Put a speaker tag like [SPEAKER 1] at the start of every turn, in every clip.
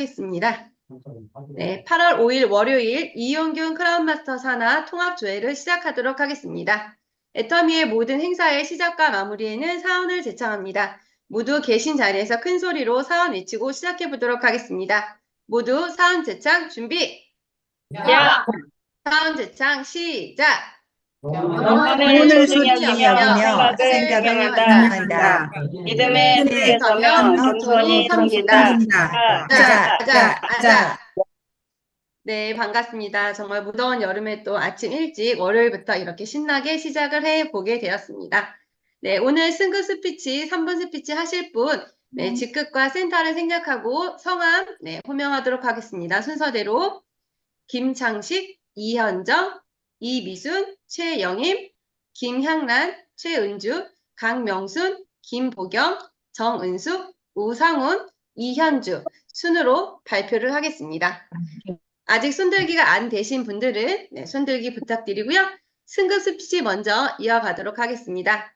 [SPEAKER 1] 하겠습니다. 네, 8월 5일 월요일 이용균 크라운마스터 산하 통합조회를 시작하도록 하겠습니다. 애터미의 모든 행사의 시작과 마무리에는 사원을 제청합니다. 모두 계신 자리에서 큰 소리로 사원 외치고 시작해 보도록 하겠습니다. 모두 사원 제창 준비!
[SPEAKER 2] 야!
[SPEAKER 1] 사원 제창 시작!
[SPEAKER 2] 영혼을 소중히 여기며 생각을 경영한다. 믿음의 뜻에 서면 겸손히 섬긴다. 아자.
[SPEAKER 1] 네, 반갑습니다. 정말 무더운 여름에 또 아침 일찍 월요일부터 이렇게 신나게 시작을 해보게 되었습니다. 네, 오늘 승급 스피치, 3분 스피치 하실 분, 네, 직급과 센터를 생략하고 성함, 네, 호명하도록 하겠습니다. 순서대로 김창식, 이현정, 이미순, 최영임, 김향란, 최은주, 강명순, 김보경, 정은숙, 우상훈, 이현주 순으로 발표를 하겠습니다. 아직 손들기가 안 되신 분들은 네, 손들기 부탁드리고요. 승급 스피치 먼저 이어가도록 하겠습니다.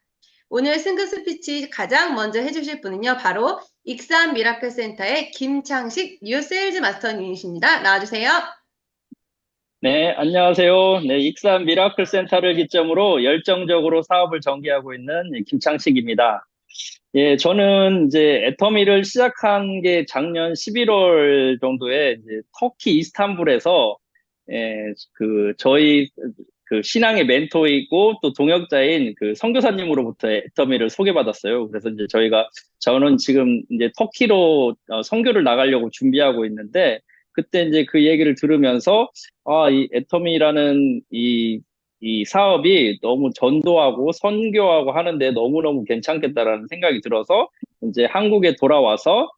[SPEAKER 1] 오늘 승급 스피치 가장 먼저 해주실 분은요. 바로 익산 미라클 센터의 김창식 뉴 세일즈 마스터님이십니다. 나와주세요.
[SPEAKER 3] 네, 안녕하세요. 네, 익산 미라클 센터를 기점으로 열정적으로 사업을 전개하고 있는 김창식입니다. 예, 저는 이제 애터미를 시작한 게 작년 11월 정도에 이제 터키 이스탄불에서 저희 그 신앙의 멘토이고 또 동역자인 그 선교사님으로부터 애터미를 소개받았어요. 그래서 이제 저는 지금 이제 터키로 선교를 나가려고 준비하고 있는데 그때 이제 그 얘기를 들으면서 이 애터미라는 이 사업이 너무 전도하고 선교하고 하는데 너무너무 괜찮겠다라는 생각이 들어서 이제 한국에 돌아와서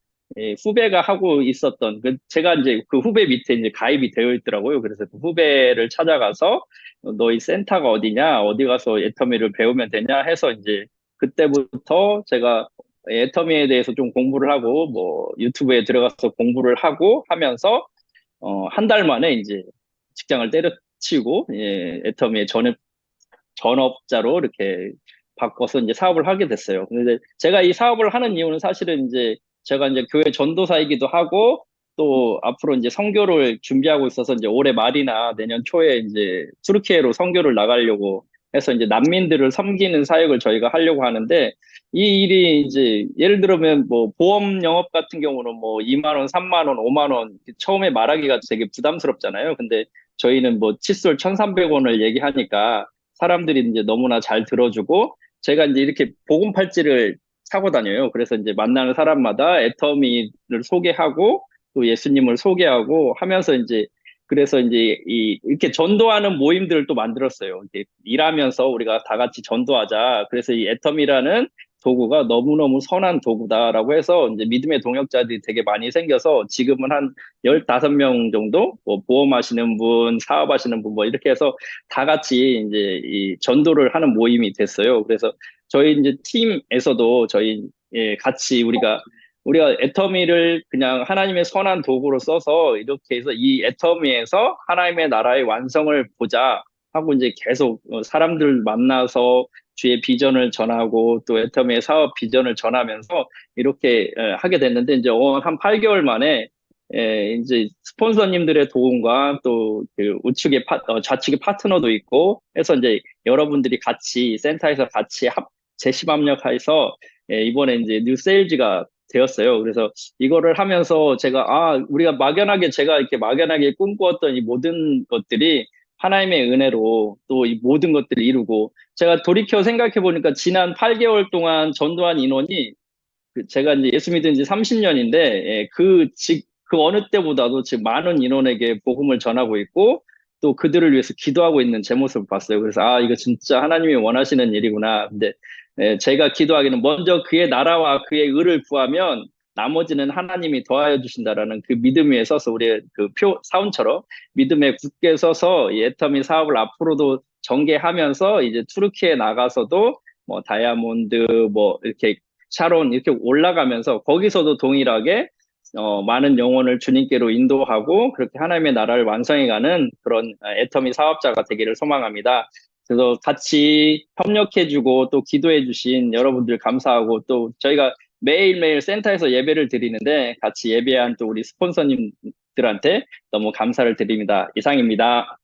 [SPEAKER 3] 후배가 하고 있었던 제가 이제 그 후배 밑에 이제 가입이 되어 있더라고요. 그래서 그 후배를 찾아가서 너희 센터가 어디냐, 어디 가서 애터미를 배우면 되냐 해서 이제 그때부터 제가 애터미에 대해서 좀 공부를 하고 뭐 유튜브에 들어가서 공부를 하고 하면서 한 달 만에 이제 직장을 때려치우고 애터미의 전업자로 이렇게 바꿔서 이제 사업을 하게 됐어요. 근데 제가 이 사업을 하는 이유는 사실은 이제 제가 이제 교회 전도사이기도 하고 또 앞으로 이제 선교를 준비하고 있어서 이제 올해 말이나 내년 초에 이제 투르키예로 선교를 나가려고 해서 이제 난민들을 섬기는 사역을 저희가 하려고 하는데 이 일이 이제 예를 들면 뭐 보험 영업 같은 경우는 뭐 2만 원, 3만 원, 5만 원 처음에 말하기가 되게 부담스럽잖아요. 근데 저희는 뭐 칫솔 1,300원을 얘기하니까 사람들이 이제 너무나 잘 들어주고 제가 이제 이렇게 복음 팔찌를 차고 다녀요. 그래서 이제 만나는 사람마다 애터미를 소개하고 또 예수님을 소개하고 하면서 이제 그래서 이제 이렇게 전도하는 모임들을 또 만들었어요. 이렇게 일하면서 우리가 다 같이 전도하자. 그래서 이 애터미라는 도구가 너무너무 선한 도구다라고 해서 이제 믿음의 동역자들이 되게 많이 생겨서 지금은 한 15명 정도 뭐 보험하시는 분, 사업하시는 분 뭐 이렇게 해서 다 같이 이제 이 전도를 하는 모임이 됐어요. 그래서 저희 이제 팀에서도 같이 우리가 애터미를 그냥 하나님의 선한 도구로 써서 이렇게 해서 이 애터미에서 하나님의 나라의 완성을 보자 하고 이제 계속 사람들 만나서 주의 비전을 전하고 또 애터미의 사업 비전을 전하면서 이렇게 하게 됐는데 이제 한 8개월 만에 이제 스폰서님들의 도움과 또 그 우측의 좌측의 파트너도 있고 해서 이제 여러분들이 같이 센터에서 같이 재심합력해서 이번에 이제 뉴 세일즈가 되었어요. 그래서 이거를 하면서 제가 이렇게 막연하게 꿈꾸었던 이 모든 것들이 하나님의 은혜로 또 이 모든 것들을 이루고 제가 돌이켜 생각해 보니까 지난 8개월 동안 전도한 인원이 제가 이제 예수 믿은 지 30년인데 그 어느 때보다도 지금 많은 인원에게 복음을 전하고 있고 또 그들을 위해서 기도하고 있는 제 모습을 봤어요. 그래서 이거 진짜 하나님이 원하시는 일이구나. 근데 제가 기도하기는 먼저 그의 나라와 그의 의를 구하면 나머지는 하나님이 더하여 주신다라는 그 믿음 위에 서서 우리의 그 사운처럼 믿음에 굳게 서서 이 애터미 사업을 앞으로도 전개하면서 이제 투르키에 나가서도 뭐 다이아몬드 뭐 이렇게 샤론 이렇게 올라가면서 거기서도 동일하게 많은 영혼을 주님께로 인도하고 그렇게 하나님의 나라를 완성해가는 그런 애터미 사업자가 되기를 소망합니다. 그래서 같이 협력해주고 또 기도해주신 여러분들 감사하고 또 저희가 매일매일 센터에서 예배를 드리는데 같이 예배한 또 우리 스폰서님들한테 너무 감사를 드립니다. 이상입니다.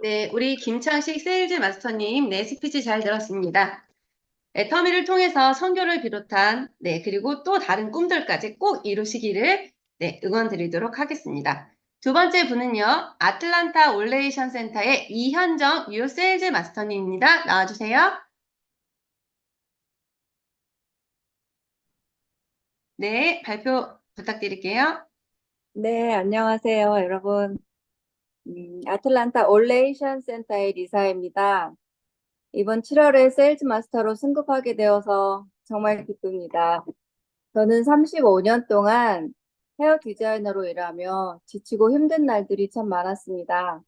[SPEAKER 1] 네, 우리 김창식 세일즈 마스터님, 네, 스피치 잘 들었습니다. 애터미를 통해서 선교를 비롯한, 네, 그리고 또 다른 꿈들까지 꼭 이루시기를, 네, 응원 드리도록 하겠습니다. 두 번째 분은요, 아틀란타 올레이션 센터의 이현정 뉴 세일즈 마스터님입니다. 나와주세요. 네, 발표 부탁드릴게요.
[SPEAKER 4] 네, 안녕하세요, 여러분. 아틀란타 올레이션 센터의 리사입니다. 이번 7월에 세일즈 마스터로 승급하게 되어서 정말 기쁩니다. 저는 35년 동안 헤어 디자이너로 일하며 지치고 힘든 날들이 참 많았습니다.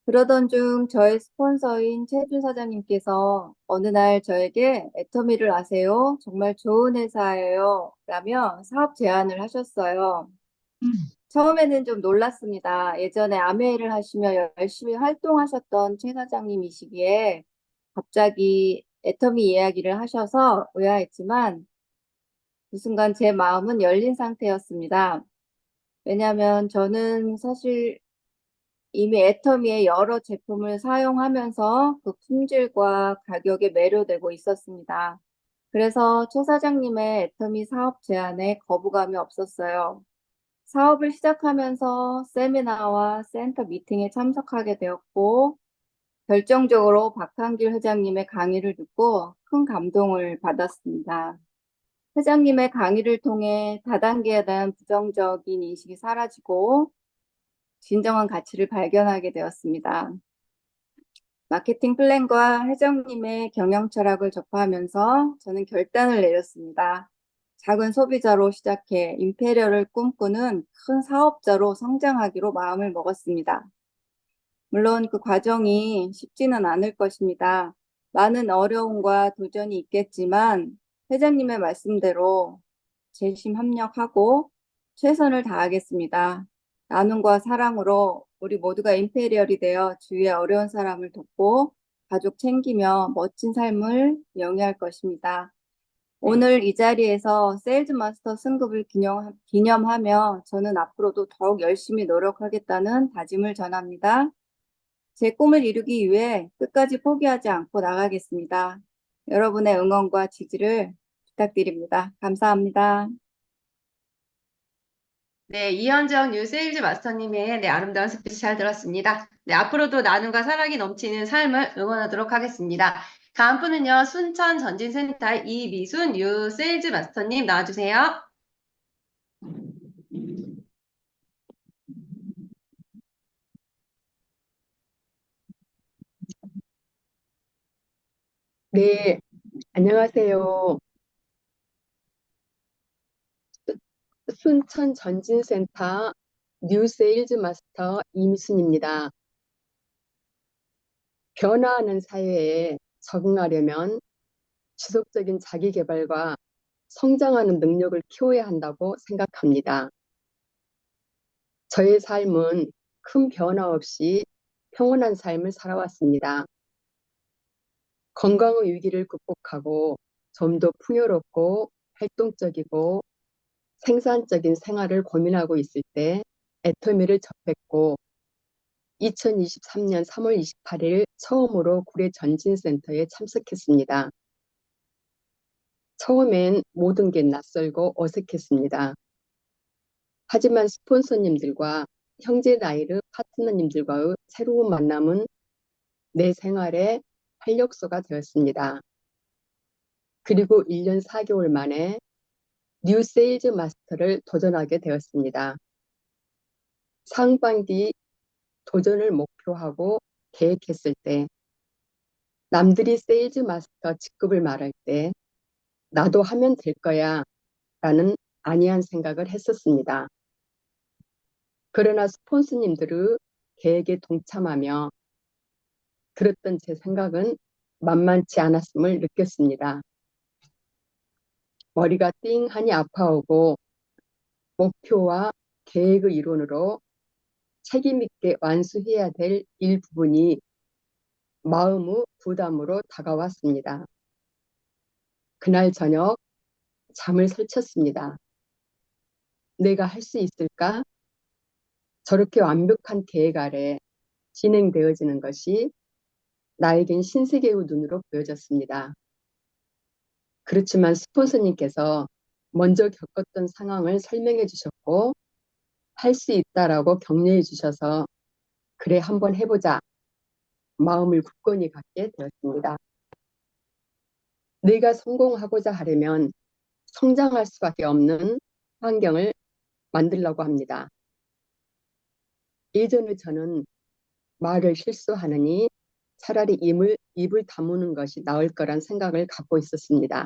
[SPEAKER 4] 그러던 중 저의 스폰서인 최준 사장님께서 어느 날 저에게 애터미를 아세요? 정말 좋은 회사예요. 라며 사업 제안을 하셨어요. 처음에는 좀 놀랐습니다. 예전에 아메이를 하시며 열심히 활동하셨던 최 사장님이시기에 갑자기 애터미 이야기를 하셔서 의아했지만 그 순간 제 마음은 열린 상태였습니다. 왜냐하면 저는 사실 이미 애터미의 여러 제품을 사용하면서 그 품질과 가격에 매료되고 있었습니다. 그래서 최 사장님의 애터미 사업 제안에 거부감이 없었어요. 사업을 시작하면서 세미나와 센터 미팅에 참석하게 되었고, 결정적으로 박한길 회장님의 강의를 듣고 큰 감동을 받았습니다. 회장님의 강의를 통해 다단계에 대한 부정적인 인식이 사라지고 진정한 가치를 발견하게 되었습니다. 마케팅 플랜과 회장님의 경영 철학을 접하면서 저는 결단을 내렸습니다. 작은 소비자로 시작해 임페리얼을 꿈꾸는 큰 사업자로 성장하기로 마음을 먹었습니다. 물론 그 과정이 쉽지는 않을 것입니다. 많은 어려움과 도전이 있겠지만 회장님의 말씀대로 재심 합력하고 최선을 다하겠습니다. 나눔과 사랑으로 우리 모두가 임페리얼이 되어 주위의 어려운 사람을 돕고 가족 챙기며 멋진 삶을 영위할 것입니다. 오늘 이 자리에서 세일즈 마스터 승급을 기념하며 저는 앞으로도 더욱 열심히 노력하겠다는 다짐을 전합니다. 제 꿈을 이루기 위해 끝까지 포기하지 않고 나가겠습니다. 여러분의 응원과 지지를 부탁드립니다. 감사합니다.
[SPEAKER 1] 네, 이현정 뉴 세일즈 마스터님의 네, 아름다운 스피치 잘 들었습니다. 네, 앞으로도 나눔과 사랑이 넘치는 삶을 응원하도록 하겠습니다. 다음 분은요, 순천 전진센터의 이미순 뉴 세일즈 마스터님 나와주세요.
[SPEAKER 5] 네, 안녕하세요. 순천 전진센터 뉴 세일즈 마스터 이미순입니다. 변화하는 사회에 적응하려면 지속적인 자기 개발과 성장하는 능력을 키워야 한다고 생각합니다. 저의 삶은 큰 변화 없이 평온한 삶을 살아왔습니다. 건강의 위기를 극복하고 좀 더 풍요롭고 활동적이고 생산적인 생활을 고민하고 있을 때 애터미를 접했고 2023년 3월 28일 처음으로 구례 전진센터에 참석했습니다. 처음엔 모든 게 낯설고 어색했습니다. 하지만 스폰서님들과 형제 나이르 파트너님들과의 새로운 만남은 내 생활의 활력소가 되었습니다. 그리고 1년 4개월 만에 뉴 세일즈 마스터를 도전하게 되었습니다. 상반기 도전을 목표하고 계획했을 때 남들이 세일즈 마스터 직급을 말할 때 나도 하면 될 거야 라는 안이한 생각을 했었습니다. 그러나 스폰서님들의 계획에 동참하며 들었던 제 생각은 만만치 않았음을 느꼈습니다. 머리가 띵하니 아파오고 목표와 계획의 이론으로 책임있게 완수해야 될 일부분이 마음의 부담으로 다가왔습니다. 그날 저녁 잠을 설쳤습니다. 내가 할 수 있을까? 저렇게 완벽한 계획 아래 진행되어지는 것이 나에겐 신세계의 눈으로 보여졌습니다. 그렇지만 스폰서님께서 먼저 겪었던 상황을 설명해 주셨고 할 수 있다라고 격려해 주셔서 그래 한번 해보자 마음을 굳건히 갖게 되었습니다. 내가 성공하고자 하려면 성장할 수밖에 없는 환경을 만들려고 합니다. 예전에 저는 말을 실수하느니 차라리 입을 다무는 것이 나을 거란 생각을 갖고 있었습니다.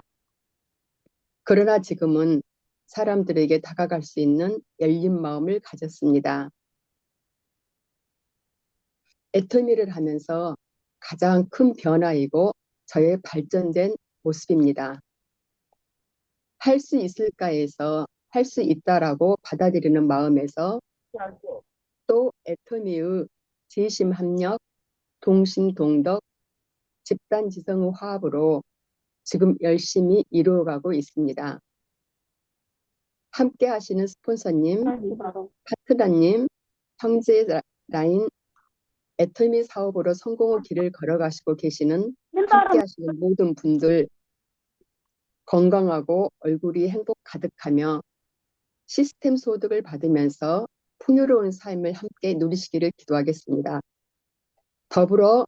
[SPEAKER 5] 그러나 지금은 사람들에게 다가갈 수 있는 열린 마음을 가졌습니다. 애터미를 하면서 가장 큰 변화이고 저의 발전된 모습입니다. 할 수 있을까에서 할 수 있다라고 받아들이는 마음에서 또 애터미의 재심 합력, 동심 동덕, 집단 지성의 화합으로 지금 열심히 이루어가고 있습니다. 함께 하시는 스폰서님, 파트너님, 형제 라인 애터미 사업으로 성공의 길을 걸어가시고 계시는 함께 하시는 모든 분들 건강하고 얼굴이 행복 가득하며 시스템 소득을 받으면서 풍요로운 삶을 함께 누리시기를 기도하겠습니다. 더불어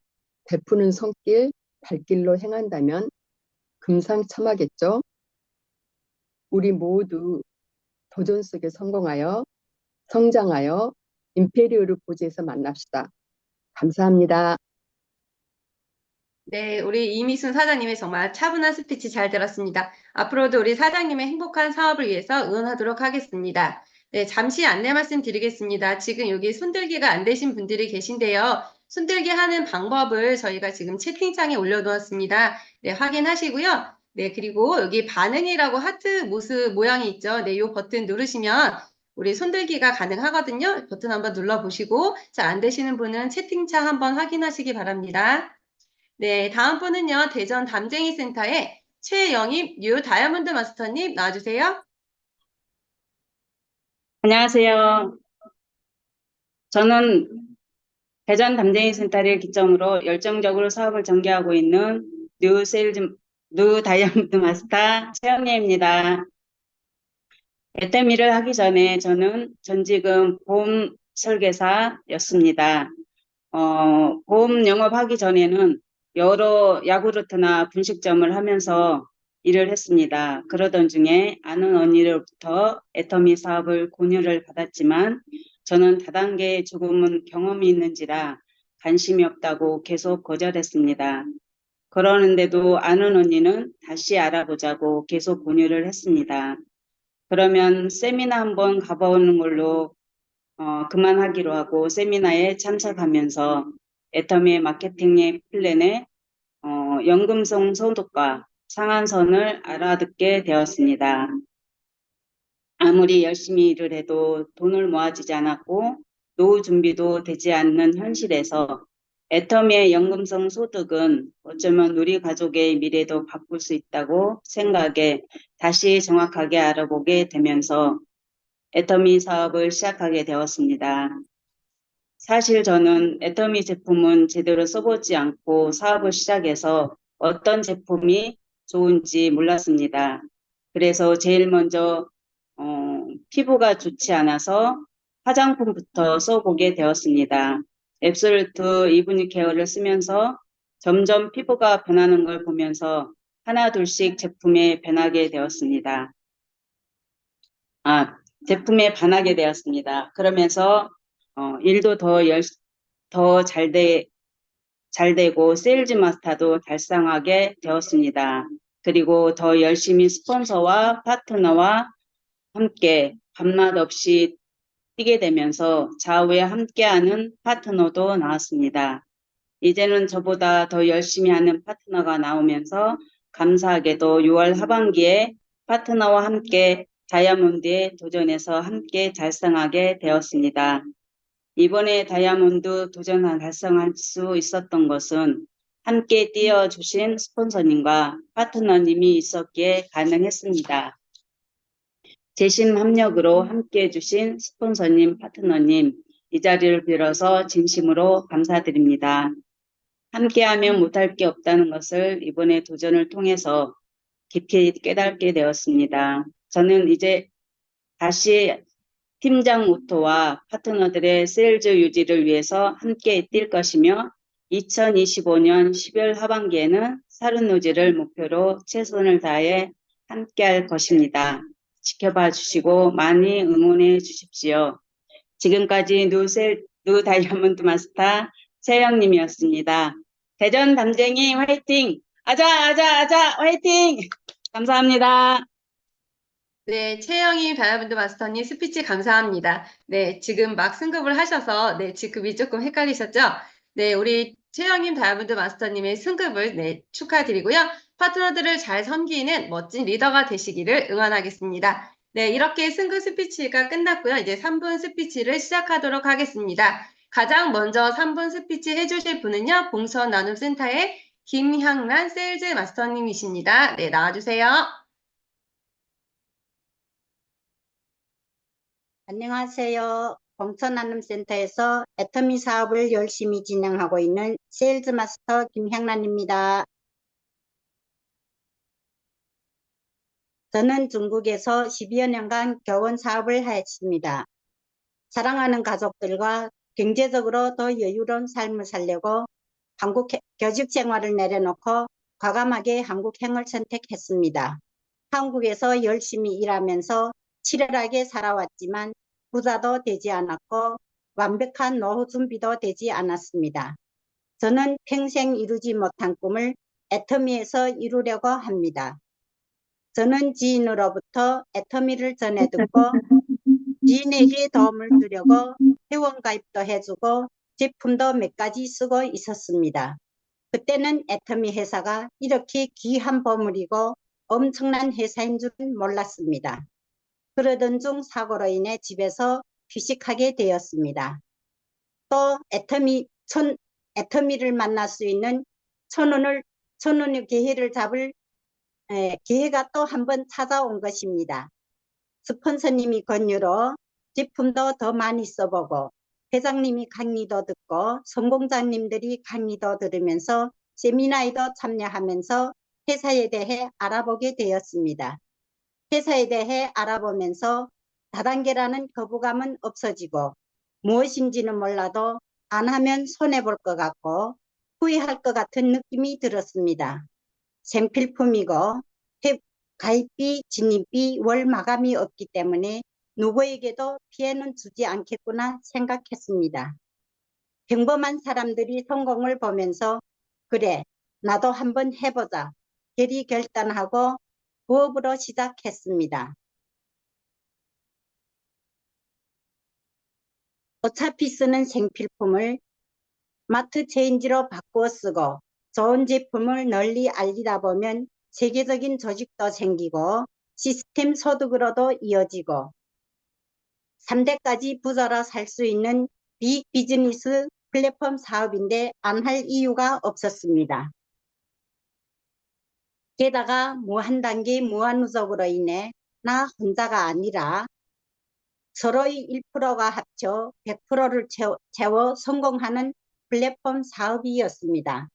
[SPEAKER 5] 베푸는 손길, 발길로 행한다면 금상첨화겠죠. 우리 모두 도전 속에 성공하여 성장하여 임페리오르 고지에서 만납시다. 감사합니다.
[SPEAKER 1] 네, 우리 이미순 사장님의 정말 차분한 스피치 잘 들었습니다. 앞으로도 우리 사장님의 행복한 사업을 위해서 응원하도록 하겠습니다. 네, 잠시 안내 말씀 드리겠습니다. 지금 여기 손들기가 안 되신 분들이 계신데요. 손들기 하는 방법을 저희가 지금 채팅창에 올려놓았습니다. 네, 확인하시고요. 네, 그리고 여기 반응이라고 하트 모양이 있죠. 네, 이 버튼 누르시면 우리 손들기가 가능하거든요. 버튼 한번 눌러보시고 잘 안 되시는 분은 채팅창 한번 확인하시기 바랍니다. 네, 다음 분은요, 대전 담쟁이 센터의 최영입 뉴 다이아몬드 마스터님 나와주세요.
[SPEAKER 2] 안녕하세요. 저는 대전 담쟁이 센터를 기점으로 열정적으로 사업을 전개하고 있는 뉴 다이아몬드 마스터 최영예입니다. 애터미를 하기 전에 저는 전직은 보험 설계사였습니다. 보험 영업하기 전에는 여러 야구르트나 분식점을 하면서 일을 했습니다. 그러던 중에 아는 언니로부터 애터미 사업을 권유를 받았지만 저는 다단계의 조금은 경험이 있는지라 관심이 없다고 계속 거절했습니다. 그러는데도 아는 언니는 다시 알아보자고 계속 권유를 했습니다. 그러면 세미나 한번 가보는 걸로 그만하기로 하고 세미나에 참석하면서 애터미의 마케팅의 플랜에 연금성 소득과 상한선을 알아듣게 되었습니다. 아무리 열심히 일을 해도 돈을 모아지지 않았고 노후 준비도 되지 않는 현실에서 애터미의 연금성 소득은 어쩌면 우리 가족의 미래도 바꿀 수 있다고 생각해 다시 정확하게 알아보게 되면서 애터미 사업을 시작하게 되었습니다. 사실 저는 애터미 제품은 제대로 써보지 않고 사업을 시작해서 어떤 제품이 좋은지 몰랐습니다. 그래서 제일 먼저 피부가 좋지 않아서 화장품부터 써보게 되었습니다. 앱솔루트 이브닝 케어를 쓰면서 점점 피부가 변하는 걸 보면서 하나 둘씩 제품에 변하게 되었습니다. 제품에 반하게 되었습니다. 그러면서 일도 더 잘 되고 세일즈 마스터도 달성하게 되었습니다. 그리고 더 열심히 스폰서와 파트너와 함께 밤낮 없이 뛰게 되면서 좌우에 함께하는 파트너도 나왔습니다. 이제는 저보다 더 열심히 하는 파트너가 나오면서 감사하게도 6월 하반기에 파트너와 함께 다이아몬드에 도전해서 함께 달성하게 되었습니다. 이번에 다이아몬드 도전을 달성할 수 있었던 것은 함께 뛰어주신 스폰서님과 파트너님이 있었기에 가능했습니다. 재심 합력으로 함께 해주신 스폰서님, 파트너님, 이 자리를 빌어서 진심으로 감사드립니다. 함께하면 못할 게 없다는 것을 이번에 도전을 통해서 깊이 깨닫게 되었습니다. 저는 이제 다시 팀장 모토와 파트너들의 세일즈 유지를 위해서 함께 뛸 것이며 2025년 10월 하반기에는 사륜노지를 목표로 최선을 다해 함께할 것입니다. 지켜봐 주시고 많이 응원해 주십시오. 지금까지 누 다이아몬드 마스터 최영님이었습니다. 대전 담쟁이 화이팅! 아자 화이팅! 감사합니다.
[SPEAKER 1] 네, 최영희 다이아몬드 마스터님 스피치 감사합니다. 네, 지금 막 승급을 하셔서 네, 지금이 조금 헷갈리셨죠? 네, 우리 최영희 다이아몬드 마스터님의 승급을 네, 축하드리고요. 파트너들을 잘 섬기는 멋진 리더가 되시기를 응원하겠습니다. 네, 이렇게 승급 스피치가 끝났고요. 이제 3분 스피치를 시작하도록 하겠습니다. 가장 먼저 3분 스피치 해주실 분은요, 봉선 나눔센터의 김향란 세일즈 마스터님이십니다. 네, 나와주세요.
[SPEAKER 6] 안녕하세요. 봉천나눔센터에서 애터미 사업을 열심히 진행하고 있는 세일즈 마스터 김향란입니다. 저는 중국에서 12여 년간 교원 사업을 했습니다. 사랑하는 가족들과 경제적으로 더 여유로운 삶을 살려고 한국 교직 생활을 내려놓고 과감하게 한국행을 선택했습니다. 한국에서 열심히 일하면서 치열하게 살아왔지만 부자도 되지 않았고 완벽한 노후 준비도 되지 않았습니다. 저는 평생 이루지 못한 꿈을 애터미에서 이루려고 합니다. 저는 지인으로부터 애터미를 전해 듣고 지인에게 도움을 주려고 회원가입도 해주고 제품도 몇 가지 쓰고 있었습니다. 그때는 애터미 회사가 이렇게 귀한 보물이고 엄청난 회사인 줄은 몰랐습니다. 그러던 중 사고로 인해 집에서 휴식하게 되었습니다. 또 애터미를 만날 수 있는 천운의 기회를 잡을 기회가 또 한 번 찾아온 것입니다. 스폰서님이 권유로 제품도 더 많이 써보고 회장님이 강의도 듣고 성공자님들이 강의도 들으면서 세미나에도 참여하면서 회사에 대해 알아보게 되었습니다. 회사에 대해 알아보면서 다단계라는 거부감은 없어지고 무엇인지는 몰라도 안 하면 손해볼 것 같고 후회할 것 같은 느낌이 들었습니다. 생필품이고 가입비, 진입비, 월 마감이 없기 때문에 누구에게도 피해는 주지 않겠구나 생각했습니다. 평범한 사람들이 성공을 보면서 그래, 나도 한번 해보자 결의 결단하고 부업으로 시작했습니다. 어차피 쓰는 생필품을 마트 체인지로 바꾸어 쓰고 좋은 제품을 널리 알리다 보면 세계적인 조직도 생기고 시스템 소득으로도 이어지고 3대까지 부자로 살 수 있는 비즈니스 플랫폼 사업인데 안 할 이유가 없었습니다. 게다가 무한 단계 무한누적으로 인해 나 혼자가 아니라 서로의 1%가 합쳐 100%를 채워 성공하는 플랫폼 사업이었습니다.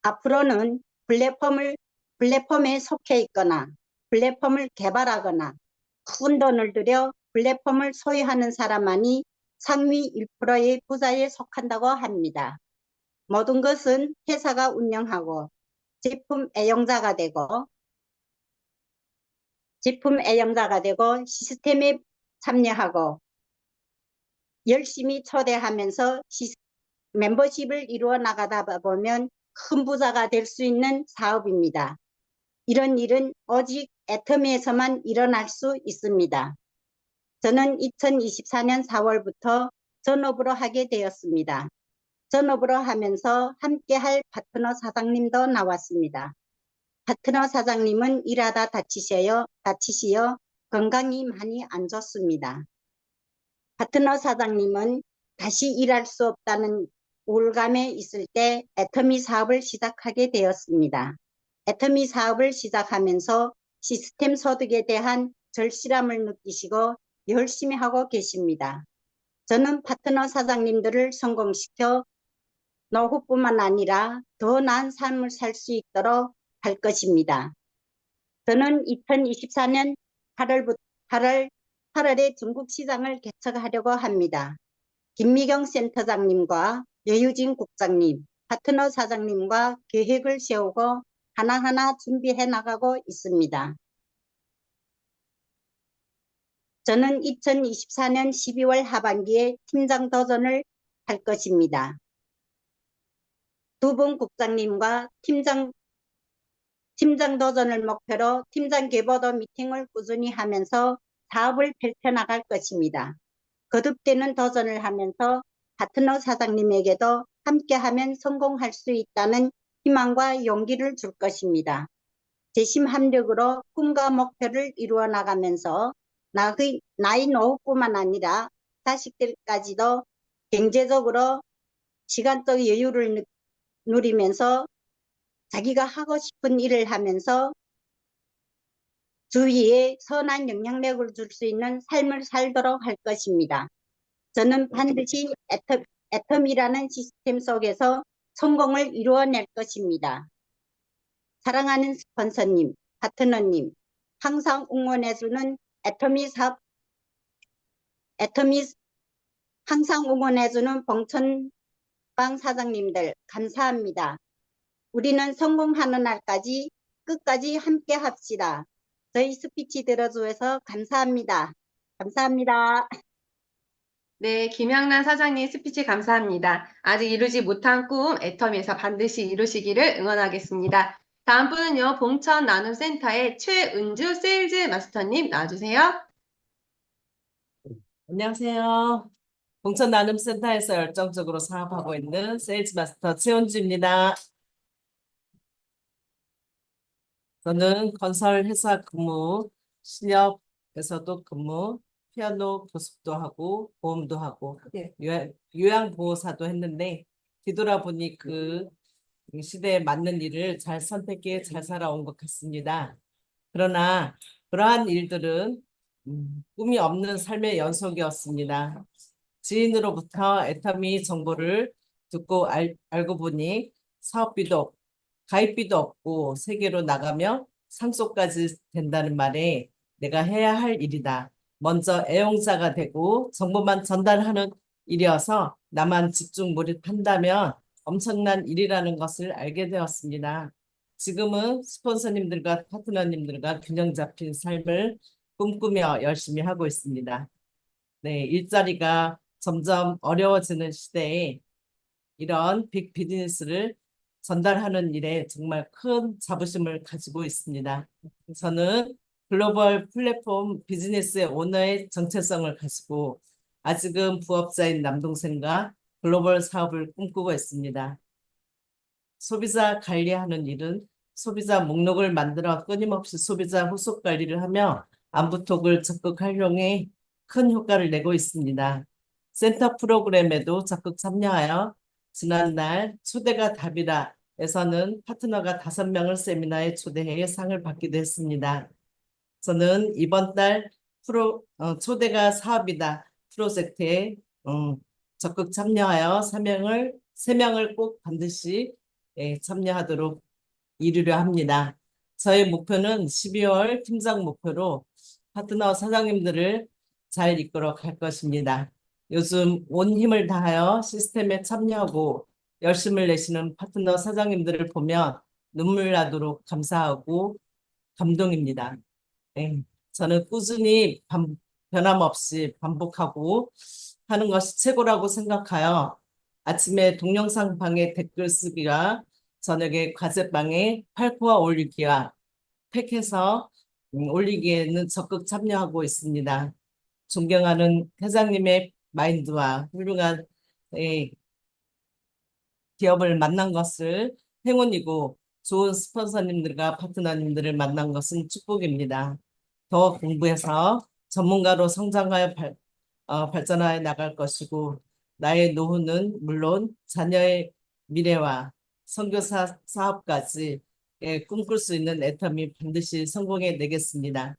[SPEAKER 6] 앞으로는 플랫폼에 속해 있거나 플랫폼을 개발하거나 큰 돈을 들여 플랫폼을 소유하는 사람만이 상위 1%의 부자에 속한다고 합니다. 모든 것은 회사가 운영하고 제품 애용자가 되고 시스템에 참여하고 열심히 초대하면서 멤버십을 이루어 나가다 보면 큰 부자가 될 수 있는 사업입니다. 이런 일은 오직 애터미에서만 일어날 수 있습니다. 저는 2024년 4월부터 전업으로 하게 되었습니다. 전업으로 하면서 함께할 파트너 사장님도 나왔습니다. 파트너 사장님은 일하다 다치시어 건강이 많이 안 좋습니다. 파트너 사장님은 다시 일할 수 없다는 우울감에 있을 때 애터미 사업을 시작하게 되었습니다. 애터미 사업을 시작하면서 시스템 소득에 대한 절실함을 느끼시고 열심히 하고 계십니다. 저는 파트너 사장님들을 성공시켜 노후뿐만 아니라 더 나은 삶을 살 수 있도록 할 것입니다. 저는 2024년 8월에 중국 시장을 개척하려고 합니다. 김미경 센터장님과 여유진 국장님, 파트너 사장님과 계획을 세우고 하나하나 준비해 나가고 있습니다. 저는 2024년 12월 하반기에 팀장 도전을 할 것입니다. 두 분 국장님과 팀장 도전을 목표로 팀장 계보도 미팅을 꾸준히 하면서 사업을 펼쳐나갈 것입니다. 거듭되는 도전을 하면서 파트너 사장님에게도 함께하면 성공할 수 있다는 희망과 용기를 줄 것입니다. 재심합력으로 꿈과 목표를 이루어 나가면서 나이 노후뿐만 아니라 자식들까지도 경제적으로 시간적 여유를 누리면서 자기가 하고 싶은 일을 하면서 주위에 선한 영향력을 줄 수 있는 삶을 살도록 할 것입니다. 저는 반드시 애텀이라는 시스템 속에서 성공을 이루어낼 것입니다. 사랑하는 스폰서님, 파트너님, 항상 응원해주는 항상 응원해주는 봉천방 사장님들 감사합니다. 우리는 성공하는 날까지 끝까지 함께 합시다. 저희 스피치 들어주셔서 감사합니다. 감사합니다.
[SPEAKER 1] 네, 김양란 사장님 스피치 감사합니다. 아직 이루지 못한 꿈 애터미에서 반드시 이루시기를 응원하겠습니다. 다음 분은요, 봉천 나눔센터의 최은주 세일즈 마스터님 나와주세요.
[SPEAKER 7] 안녕하세요. 봉천 나눔센터에서 열정적으로 사업하고 있는 세일즈 마스터 최은주입니다. 저는 건설 회사 근무, 실업에서도 근무, 피아노 교습도 하고 보험도 하고 요양보호사도 했는데 뒤돌아보니 그 시대에 맞는 일을 잘 선택해 잘 살아온 것 같습니다. 그러나 그러한 일들은 꿈이 없는 삶의 연속이었습니다. 지인으로부터 애터미 정보를 듣고 알고 보니 사업비도 없고 가입비도 없고 세계로 나가며 상속까지 된다는 말에 내가 해야 할 일이다. 먼저 애용자가 되고 정보만 전달하는 일이어서 나만 집중 몰입한다면 엄청난 일이라는 것을 알게 되었습니다. 지금은 스폰서님들과 파트너님들과 균형 잡힌 삶을 꿈꾸며 열심히 하고 있습니다. 네, 일자리가 점점 어려워지는 시대에 이런 빅 비즈니스를 전달하는 일에 정말 큰 자부심을 가지고 있습니다. 저는 글로벌 플랫폼 비즈니스의 오너의 정체성을 가지고 아직은 부업자인 남동생과 글로벌 사업을 꿈꾸고 있습니다. 소비자 관리하는 일은 소비자 목록을 만들어 끊임없이 소비자 후속 관리를 하며 안부톡을 적극 활용해 큰 효과를 내고 있습니다. 센터 프로그램에도 적극 참여하여 지난달 초대가 답이다에서는 파트너가 5명을 세미나에 초대해 상을 받기도 했습니다. 저는 이번 달 초대가 사업이다 프로젝트에 적극 참여하여 3명을 꼭 반드시 참여하도록 이루려 합니다. 저의 목표는 12월 팀장 목표로 파트너 사장님들을 잘 이끌어 갈 것입니다. 요즘 온 힘을 다하여 시스템에 참여하고 열심을 내시는 파트너 사장님들을 보면 눈물 나도록 감사하고 감동입니다. 네, 저는 꾸준히 변함없이 반복하고 하는 것이 최고라고 생각하여 아침에 동영상 방에 댓글 쓰기와 저녁에 과제방에 팔코어 올리기와 팩해서 올리기에는 적극 참여하고 있습니다. 존경하는 회장님의 마인드와 훌륭한 기업을 만난 것을 행운이고 좋은 스폰서님들과 파트너님들을 만난 것은 축복입니다. 더 공부해서 전문가로 성장하여 발전하여 나갈 것이고 나의 노후는 물론 자녀의 미래와 선교사 사업까지 꿈꿀 수 있는 애터미 반드시 성공해 내겠습니다.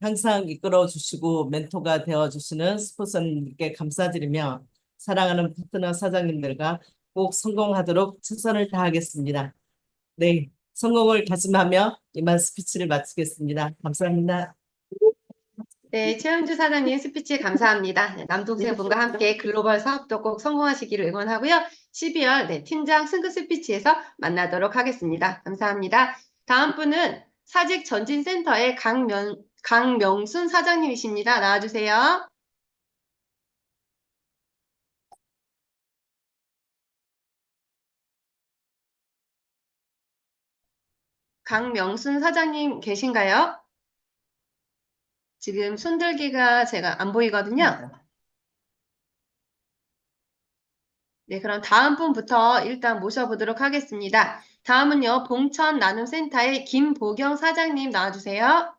[SPEAKER 7] 항상 이끌어 주시고 멘토가 되어 주시는 스폰서님께 감사드리며 사랑하는 파트너 사장님들과 꼭 성공하도록 최선을 다하겠습니다. 네, 성공을 다짐하며 이만 스피치를 마치겠습니다. 감사합니다.
[SPEAKER 1] 네, 최은주 사장님 스피치 감사합니다. 네, 남동생분과 함께 글로벌 사업도 꼭 성공하시기를 응원하고요. 12월 팀장 승급 스피치에서 만나도록 하겠습니다. 감사합니다. 다음 분은 사직 전진센터의 강명순 사장님이십니다. 나와주세요. 강명순 사장님 계신가요? 지금 손들기가 제가 안 보이거든요. 네, 그럼 다음 분부터 일단 모셔보도록 하겠습니다. 다음은요, 봉천 나눔센터의 김보경 사장님 나와주세요.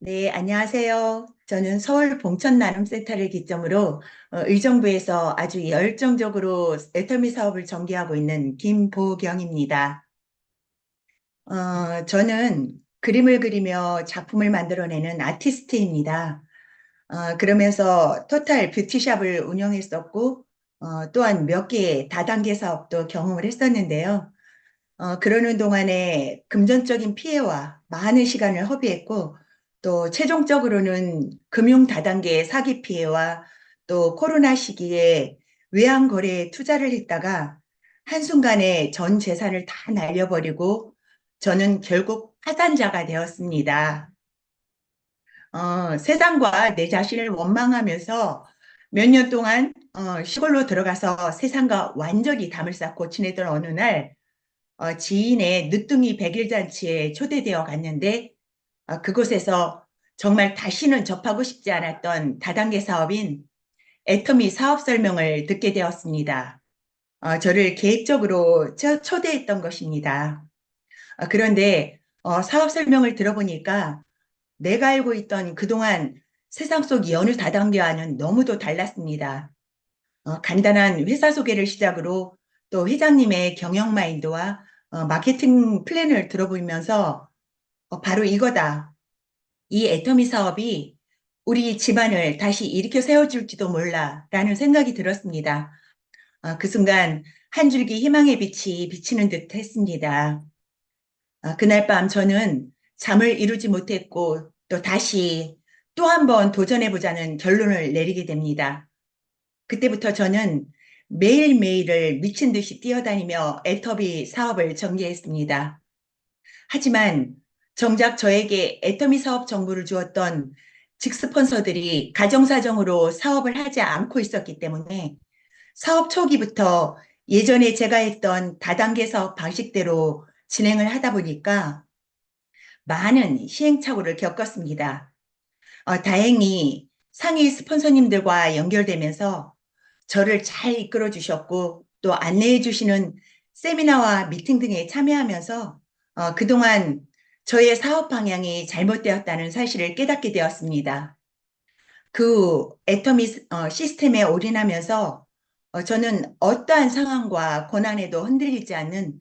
[SPEAKER 8] 네, 안녕하세요. 저는 서울 봉천나눔센터를 기점으로 의정부에서 아주 열정적으로 애터미 사업을 전개하고 있는 김보경입니다. 저는 그림을 그리며 작품을 만들어내는 아티스트입니다. 그러면서 토탈 뷰티샵을 운영했었고, 또한 몇 개의 다단계 사업도 경험을 했었는데요. 그러는 동안에 금전적인 피해와 많은 시간을 허비했고, 또 최종적으로는 금융 다단계 사기 피해와 또 코로나 시기에 외환 거래에 투자를 했다가 한순간에 전 재산을 다 날려버리고 저는 결국 파산자가 되었습니다. 세상과 내 자신을 원망하면서 몇 년 동안 시골로 들어가서 세상과 완전히 담을 쌓고 지내던 어느 날 지인의 늦둥이 백일잔치에 초대되어 갔는데 그곳에서 정말 다시는 접하고 싶지 않았던 다단계 사업인 애터미 사업 설명을 듣게 되었습니다. 저를 계획적으로 초대했던 것입니다. 그런데 사업 설명을 들어보니까 내가 알고 있던 그동안 세상 속 여느 다단계와는 너무도 달랐습니다. 간단한 회사 소개를 시작으로 또 회장님의 경영 마인드와 마케팅 플랜을 들어보면서 바로 이거다. 이 애터미 사업이 우리 집안을 다시 일으켜 세워줄지도 몰라 라는 생각이 들었습니다. 그 순간 한 줄기 희망의 빛이 비치는 듯 했습니다. 그날 밤 저는 잠을 이루지 못했고 또 다시 또 한 번 도전해보자는 결론을 내리게 됩니다. 그때부터 저는 매일매일을 미친 듯이 뛰어다니며 애터미 사업을 전개했습니다. 하지만 정작 저에게 애터미 사업 정보를 주었던 직스폰서들이 가정사정으로 사업을 하지 않고 있었기 때문에 사업 초기부터 예전에 제가 했던 다단계 사업 방식대로 진행을 하다 보니까 많은 시행착오를 겪었습니다. 다행히 상위 스폰서님들과 연결되면서 저를 잘 이끌어 주셨고 또 안내해 주시는 세미나와 미팅 등에 참여하면서 그동안 저의 사업 방향이 잘못되었다는 사실을 깨닫게 되었습니다. 그 애터미 시스템에 올인하면서 저는 어떠한 상황과 고난에도 흔들리지 않는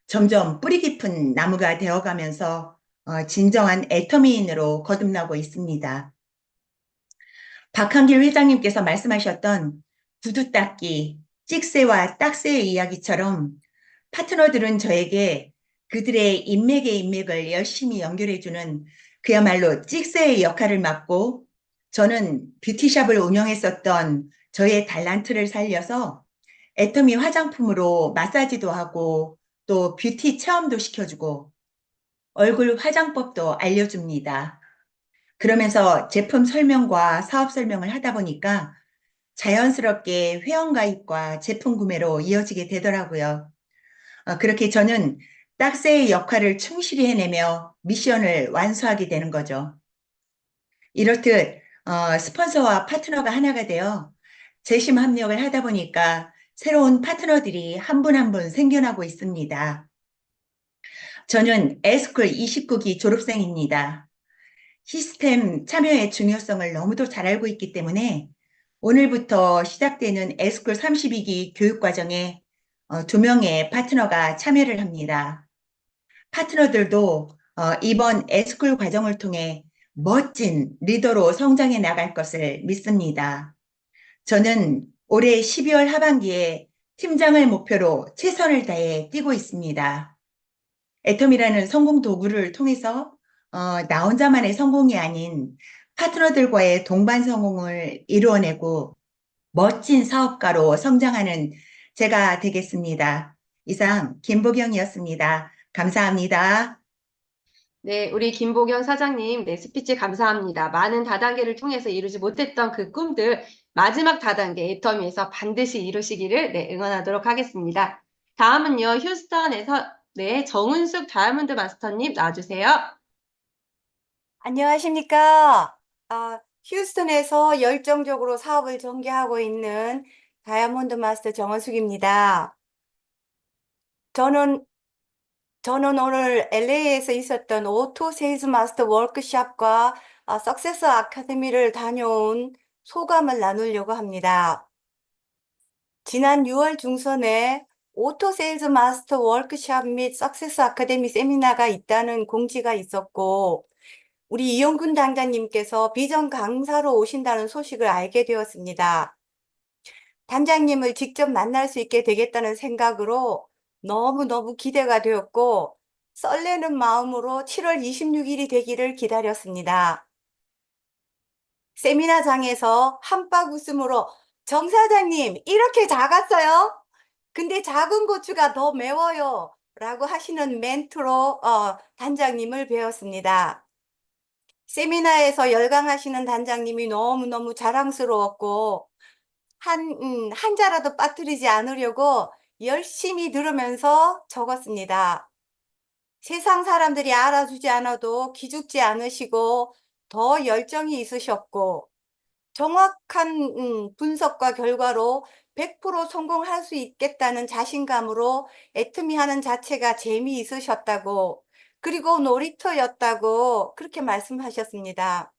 [SPEAKER 8] 점점 뿌리 깊은 나무가 되어가면서 진정한 애터미인으로 거듭나고 있습니다. 박한길 회장님께서 말씀하셨던 구두 닦기, 찍새와 딱새의 이야기처럼 파트너들은 저에게 그들의 인맥의 인맥을 열심히 연결해주는 그야말로 찍새의 역할을 맡고 저는 뷰티샵을 운영했었던 저의 달란트를 살려서 애터미 화장품으로 마사지도 하고 또 뷰티 체험도 시켜주고 얼굴 화장법도 알려줍니다. 그러면서 제품 설명과 사업 설명을 하다 보니까 자연스럽게 회원가입과 제품 구매로 이어지게 되더라고요. 그렇게 저는 딱새의 역할을 충실히 해내며 미션을 완수하게 되는 거죠. 이렇듯 스폰서와 파트너가 하나가 되어 재심 합력을 하다 보니까 새로운 파트너들이 한 분 한 분 생겨나고 있습니다. 저는 에스쿨 29기 졸업생입니다. 시스템 참여의 중요성을 너무도 잘 알고 있기 때문에 오늘부터 시작되는 에스쿨 32기 교육과정에 2명의 파트너가 참여를 합니다. 파트너들도 이번 에스쿨 과정을 통해 멋진 리더로 성장해 나갈 것을 믿습니다. 저는 올해 12월 하반기에 팀장을 목표로 최선을 다해 뛰고 있습니다. 애텀이라는 성공 도구를 통해서 나 혼자만의 성공이 아닌 파트너들과의 동반 성공을 이루어내고 멋진 사업가로 성장하는 제가 되겠습니다. 이상 김보경이었습니다. 감사합니다.
[SPEAKER 1] 네, 우리 김보경 사장님, 네, 스피치 감사합니다. 많은 다단계를 통해서 이루지 못했던 그 꿈들 마지막 다단계 애터미에서 반드시 이루시기를 네, 응원하도록 하겠습니다. 다음은요, 휴스턴에서 네, 정은숙 다이아몬드 마스터님 나와주세요.
[SPEAKER 9] 안녕하십니까. 휴스턴에서 열정적으로 사업을 전개하고 있는 다이아몬드 마스터 정원숙입니다. 저는 오늘 LA에서 있었던 오토 세일즈 마스터 워크숍과 석세스 아카데미를 다녀온 소감을 나누려고 합니다. 지난 6월 중순에 오토 세일즈 마스터 워크숍 및 석세스 아카데미 세미나가 있다는 공지가 있었고, 우리 이용근 단장님께서 비전 강사로 오신다는 소식을 알게 되었습니다. 단장님을 직접 만날 수 있게 되겠다는 생각으로 너무너무 기대가 되었고, 설레는 마음으로 7월 26일이 되기를 기다렸습니다. 세미나장에서 한박 웃음으로 정 사장님, 이렇게 작았어요? 근데 작은 고추가 더 매워요. 라고 하시는 멘트로 단장님을 배웠습니다. 세미나에서 열광하시는 단장님이 너무너무 자랑스러웠고, 한 자라도 빠뜨리지 않으려고 열심히 들으면서 적었습니다. 세상 사람들이 알아주지 않아도 기죽지 않으시고 더 열정이 있으셨고, 정확한 분석과 결과로 100% 성공할 수 있겠다는 자신감으로 애터미 하는 자체가 재미있으셨다고, 그리고 놀이터였다고 그렇게 말씀하셨습니다.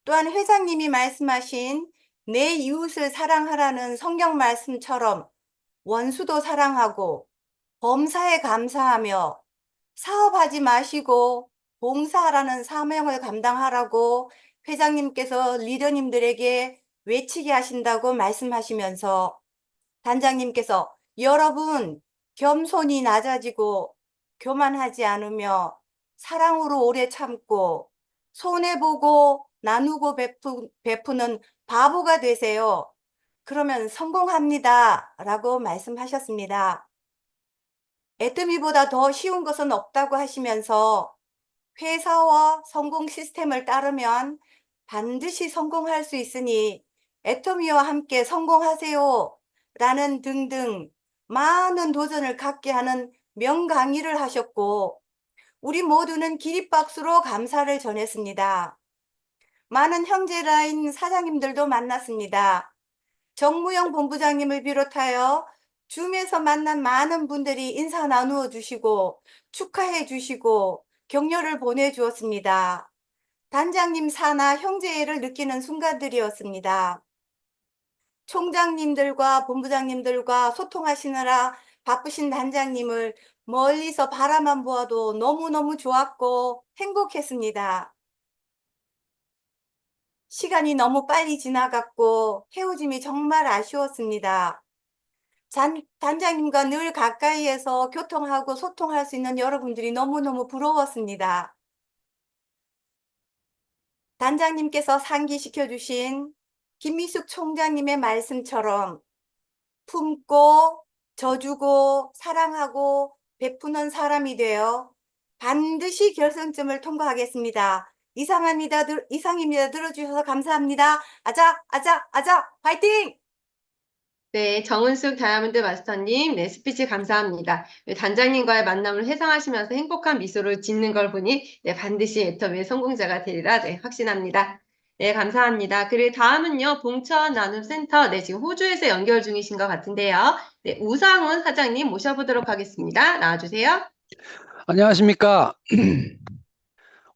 [SPEAKER 9] 또한 회장님이 말씀하신 내 이웃을 사랑하라는 성경 말씀처럼 원수도 사랑하고 범사에 감사하며 사업하지 마시고 봉사하라는 사명을 감당하라고 회장님께서 리더님들에게 외치게 하신다고 말씀하시면서, 단장님께서 여러분 겸손히 낮아지고 교만하지 않으며 사랑으로 오래 참고 손해보고 나누고 베푸는 바보가 되세요. 그러면 성공합니다. 라고 말씀하셨습니다. 애터미보다 더 쉬운 것은 없다고 하시면서 회사와 성공 시스템을 따르면 반드시 성공할 수 있으니 애터미와 함께 성공하세요. 라는 등등 많은 도전을 갖게 하는 명강의를 하셨고, 우리 모두는 기립박수로 감사를 전했습니다. 많은 형제라인 사장님들도 만났습니다. 정무영 본부장님을 비롯하여 줌에서 만난 많은 분들이 인사 나누어 주시고 축하해 주시고 격려를 보내주었습니다. 단장님 사나 형제애를 느끼는 순간들이었습니다. 총장님들과 본부장님들과 소통하시느라 바쁘신 단장님을 멀리서 바라만 보아도 너무너무 좋았고 행복했습니다. 시간이 너무 빨리 지나갔고 헤어짐이 정말 아쉬웠습니다. 단장님과 늘 가까이에서 교통하고 소통할 수 있는 여러분들이 너무너무 부러웠습니다. 단장님께서 상기시켜 주신 김미숙 총장님의 말씀처럼 품고 져주고 사랑하고 베푸는 사람이 되어 반드시 결승점을 통과하겠습니다. 이상입니다. 들어주셔서 감사합니다. 아자, 아자, 아자, 화이팅!
[SPEAKER 1] 네, 정은숙 다이아몬드 마스터님, 네, 스피치 감사합니다. 네, 단장님과의 만남을 회상하시면서 행복한 미소를 짓는 걸 보니, 네, 반드시 애터미의 성공자가 되리라, 네, 확신합니다. 네, 감사합니다. 그리고 다음은요, 봉천 나눔센터, 네, 지금 호주에서 연결 중이신 것 같은데요. 네, 우상훈 사장님 모셔보도록 하겠습니다. 나와주세요.
[SPEAKER 10] 안녕하십니까.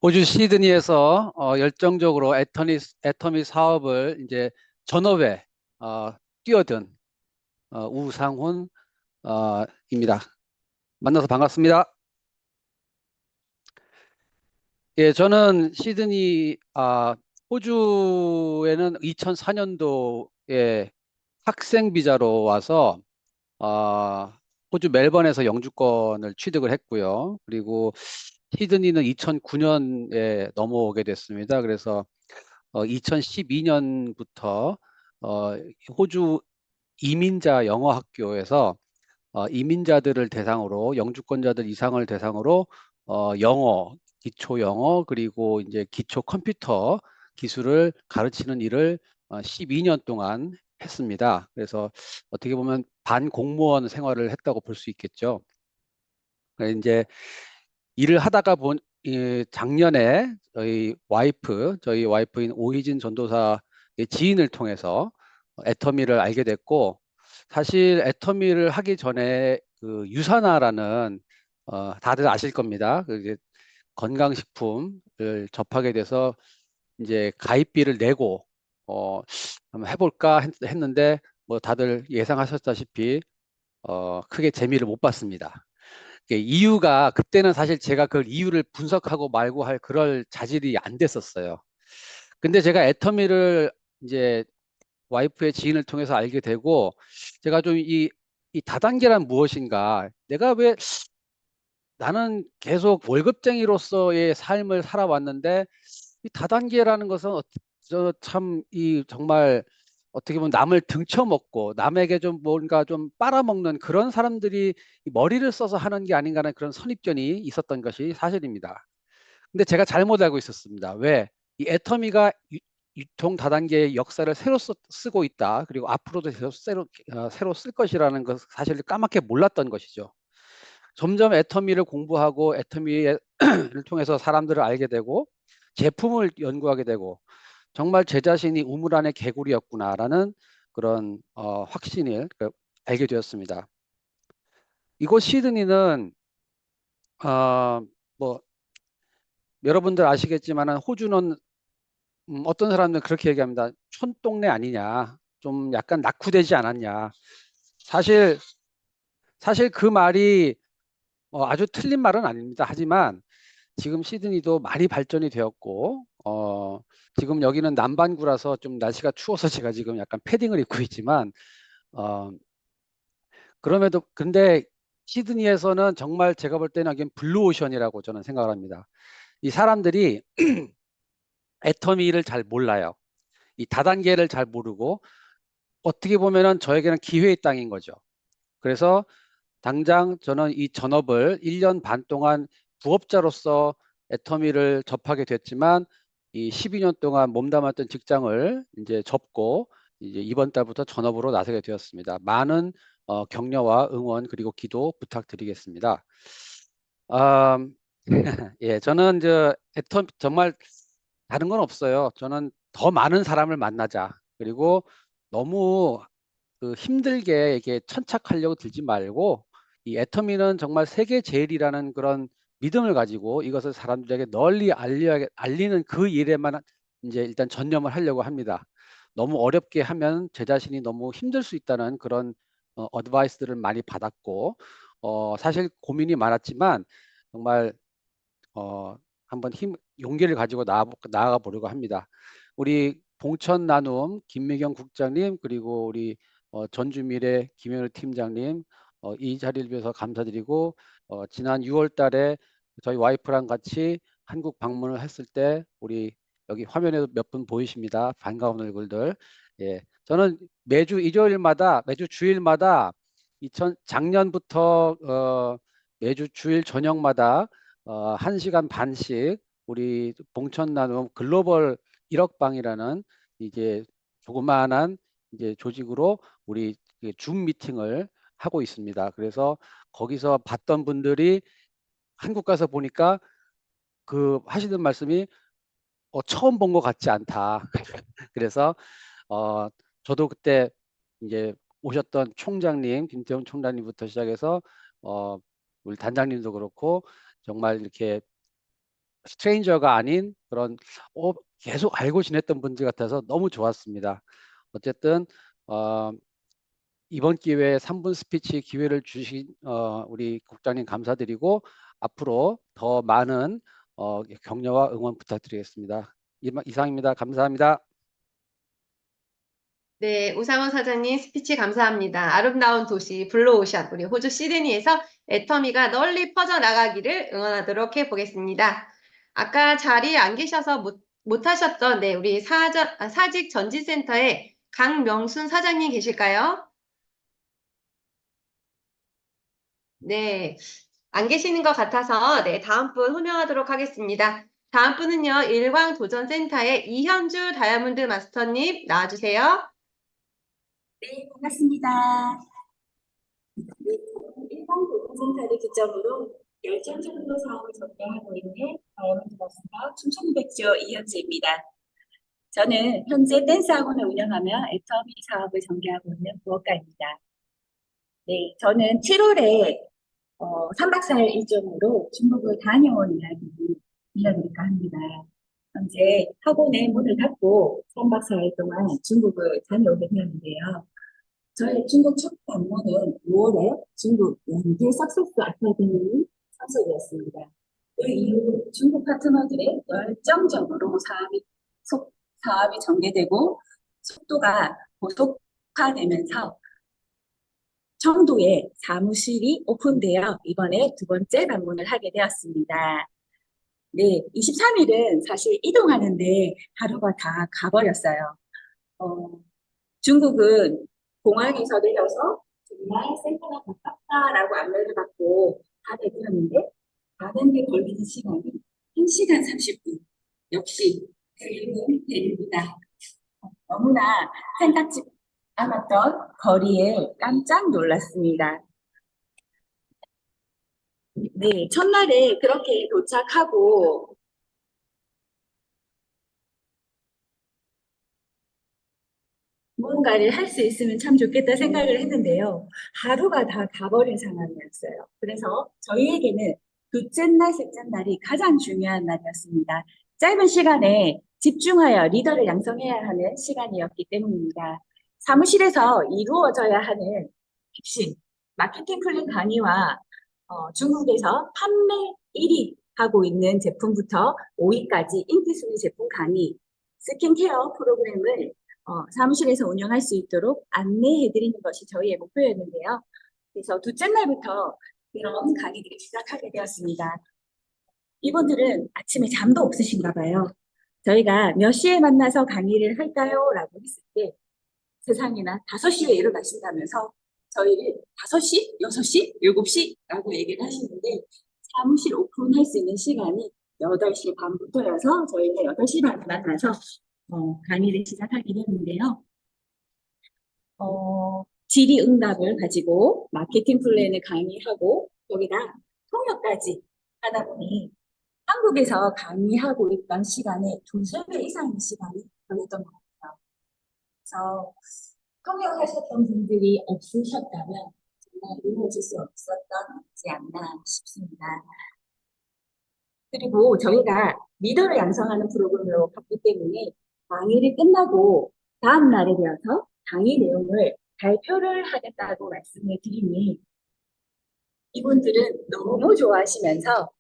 [SPEAKER 10] 호주 시드니에서 열정적으로 애터미 사업을 이제 전업에 뛰어든 우상훈 입니다. 만나서 반갑습니다. 예, 저는 시드니 호주에는 2004년도에 학생 비자로 와서 호주 멜번에서 영주권을 취득을 했고요. 그리고 시드니는 2009년에 넘어오게 됐습니다. 그래서 2012년부터 호주 이민자 영어 학교에서 이민자들을 대상으로 영주권자들 이상을 대상으로 영어, 기초 영어 그리고 이제 기초 컴퓨터 기술을 가르치는 일을 12년 동안 했습니다. 그래서 어떻게 보면 반공무원 생활을 했다고 볼 수 있겠죠. 이제 일을 하다가 작년에 저희 와이프인 오희진 전도사의 지인을 통해서 애터미를 알게 됐고, 사실 애터미를 하기 전에 그 유산화라는 다들 아실 겁니다. 그 이제 건강식품을 접하게 돼서 이제 가입비를 내고 한번 해볼까 했는데 뭐 다들 예상하셨다시피 크게 재미를 못 봤습니다. 이유가 그때는 사실 제가 그 이유를 분석하고 말고 할 그럴 자질이 안 됐었어요. 근데 제가 애터미를 이제 와이프의 지인을 통해서 알게 되고 제가 좀 이 다단계란 무엇인가, 내가 왜 나는 계속 월급쟁이로서의 삶을 살아왔는데 이 다단계라는 것은 참 정말 어떻게 보면 남을 등쳐먹고 남에게 좀 뭔가 좀 빨아먹는 그런 사람들이 이 머리를 써서 하는 게 아닌가 하는 그런 선입견이 있었던 것이 사실입니다. 근데 제가 잘못 알고 있었습니다. 왜? 이 애터미가 유통 다단계의 역사를 새로 쓰고 있다. 그리고 앞으로도 계속 새로 쓸 것이라는 것 사실을 까맣게 몰랐던 것이죠. 점점 애터미를 공부하고 애터미를 통해서 사람들을 알게 되고 제품을 연구하게 되고 정말 제 자신이 우물 안의 개구리였구나라는 그런 확신을 알게 되었습니다. 이곳 시드니는 뭐 여러분들 아시겠지만 호주는 어떤 사람들은 그렇게 얘기합니다. 촌동네 아니냐, 좀 약간 낙후되지 않았냐. 사실 그 말이 아주 틀린 말은 아닙니다. 하지만 지금 시드니도 많이 발전이 되었고 지금 여기는 남반구라서 좀 날씨가 추워서 제가 지금 약간 패딩을 입고 있지만 그럼에도 근데 시드니에서는 정말 제가 볼 때는 여기는 블루오션이라고 저는 생각을 합니다. 이 사람들이 애터미를 잘 몰라요. 이 다단계를 잘 모르고 어떻게 보면은 저에게는 기회의 땅인 거죠. 그래서 당장 저는 이 전업을 1년 반 동안 부업자로서 애터미를 접하게 됐지만 이 12년 동안 몸담았던 직장을 이제 접고 이제 이번 달부터 전업으로 나서게 되었습니다. 많은 격려와 응원 그리고 기도 부탁드리겠습니다. 예, 저는 정말 다른 건 없어요. 저는 더 많은 사람을 만나자. 그리고 너무 힘들게 이렇게 천착하려고 들지 말고 이 애터미는 정말 세계 제일이라는 그런 믿음을 가지고 이것을 사람들에게 널리 알리는 그 일에만 이제 일단 전념을 하려고 합니다. 너무 어렵게 하면 제 자신이 너무 힘들 수 있다는 그런 어드바이스들을 많이 받았고 사실 고민이 많았지만 정말 한번 용기를 가지고 나아가 보려고 합니다. 우리 봉천 나눔 김미경 국장님 그리고 우리 전주미래 김현우 팀장님 이 자리를 위해서 감사드리고 지난 6월 달에 저희 와이프랑 같이 한국 방문을 했을 때 우리 여기 화면에도 몇 분 보이십니다. 반가운 얼굴들. 예, 저는 매주 주일마다 작년부터 매주 주일 저녁마다 1시간 반씩 우리 봉천 나눔 글로벌 1억 방이라는 이제 조그마한 이제 조직으로 우리 줌 미팅을 하고 있습니다. 그래서 거기서 봤던 분들이 한국 가서 보니까 그 하시는 말씀이 처음 본 것 같지 않다. 그래서 저도 그때 이제 오셨던 총장님, 김태훈 총장님부터 시작해서 우리 단장님도 그렇고 정말 이렇게 스트레인저가 아닌 그런 계속 알고 지냈던 분들 같아서 너무 좋았습니다. 어쨌든 이번 기회에 3분 스피치 기회를 주신 우리 국장님 감사드리고 앞으로 더 많은 격려와 응원 부탁드리겠습니다. 이상입니다. 감사합니다.
[SPEAKER 1] 네, 우상원 사장님 스피치 감사합니다. 아름다운 도시 블루오션, 우리 호주 시드니에서 애터미가 널리 퍼져나가기를 응원하도록 해보겠습니다. 아까 자리에 안 계셔서 못하셨던 우리 사직 전지센터의 강명순 사장님 계실까요? 네, 안 계시는 것 같아서 다음 분 호명하도록 하겠습니다. 다음 분은요, 일광도전센터의 이현주 다이아몬드 마스터님 나와주세요.
[SPEAKER 11] 네, 반갑습니다. 일광도전센터를 기점으로 열정적으로 사업을 전개하고 있는 다이아몬드 마스터 춘천백조 이현주입니다. 저는 현재 댄스 학원을 운영하며 애터미 사업을 전개하고 있는 부업가입니다. 네, 저는 7월에 3박 4일 일정으로 중국을 다녀온 이야기를 들려드릴까 합니다. 현재 학원의 문을 닫고 3박 4일 동안 중국을 다녀오게 되었는데요. 저희 중국 첫 방문은 5월에 중국 연계 석세스 아카데미 선수였습니다. 그 이후 중국 파트너들의 열정적으로 사업이 전개되고 속도가 고속화되면서 청도에 사무실이 오픈되어 이번에 두 번째 방문을 하게 되었습니다. 네, 23일은 사실 이동하는데 하루가 다 가버렸어요. 중국은 공항에서 내려서 정말 센터가 가깝다라고 안내를 받고 가게 되었는데 가는데 걸리는 시간이 1시간 30분. 역시 대륙은 대륙이다. 너무나 생각지 않았던 거리에 깜짝 놀랐습니다. 네, 첫날에 그렇게 도착하고 무언가를 할 수 있으면 참 좋겠다 생각을 했는데요. 하루가 다 가버린 상황이었어요. 그래서 저희에게는 둘째 날, 셋째 날이 가장 중요한 날이었습니다. 짧은 시간에 집중하여 리더를 양성해야 하는 시간이었기 때문입니다. 사무실에서 이루어져야 하는 핵심, 마케팅 플랜 강의와 중국에서 판매 1위 하고 있는 제품부터 5위까지 인기 순위 제품 강의, 스킨케어 프로그램을 사무실에서 운영할 수 있도록 안내해드리는 것이 저희의 목표였는데요. 그래서 둘째 날부터 이런 강의들이 시작하게 되었습니다. 이분들은 아침에 잠도 없으신가 봐요. 저희가 몇 시에 만나서 강의를 할까요? 라고 했을 때 세상에나 5시에 일어나신다면서 저희를 5시, 6시, 7시 라고 얘기를 하시는데 사무실 오픈할 수 있는 시간이 8시 반부터여서 저희가 8시 반에 만나서 강의를 시작하게 됐는데요. 질의응답을 가지고 마케팅 플랜을 강의하고 거기다 통역까지 하다 보니 한국에서 강의하고 있던 시간에 2~3배 이상의 시간이 걸렸던 것 같아요. 그래서 통역하셨던 분들이 없으셨다면 정말 이루어질 수 없었지 않나 싶습니다. 그리고 저희가 리더를 양성하는 프로그램으로 갔기 때문에 강의를 끝나고 다음 날에 되어서 강의 내용을 발표를 하겠다고 말씀을 드리니 이분들은 너무 좋아하시면서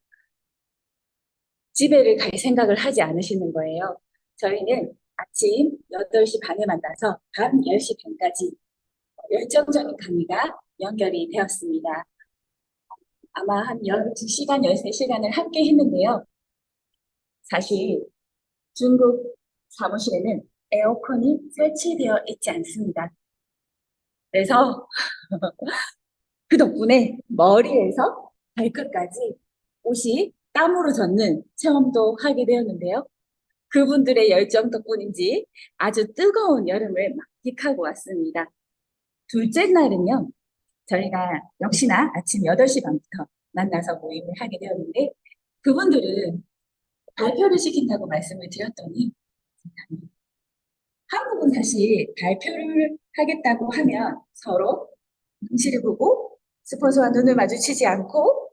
[SPEAKER 11] 집에를 갈 생각을 하지 않으시는 거예요. 저희는 아침 8시 반에 만나서 밤 10시 반까지 열정적인 강의가 연결이 되었습니다. 아마 한 12시간, 13시간을 함께 했는데요. 사실 중국 사무실에는 에어컨이 설치되어 있지 않습니다. 그래서 그 덕분에 머리에서 발끝까지 옷이 땀으로 젖는 체험도 하게 되었는데요. 그분들의 열정 덕분인지 아주 뜨거운 여름을 만끽하고 왔습니다. 둘째 날은요, 저희가 역시나 아침 8시 반부터 만나서 모임을 하게 되었는데 그분들은 발표를 시킨다고 말씀을 드렸더니 한국은 사실 발표를 하겠다고 하면 서로 눈치를 보고 스폰서와 눈을 마주치지 않고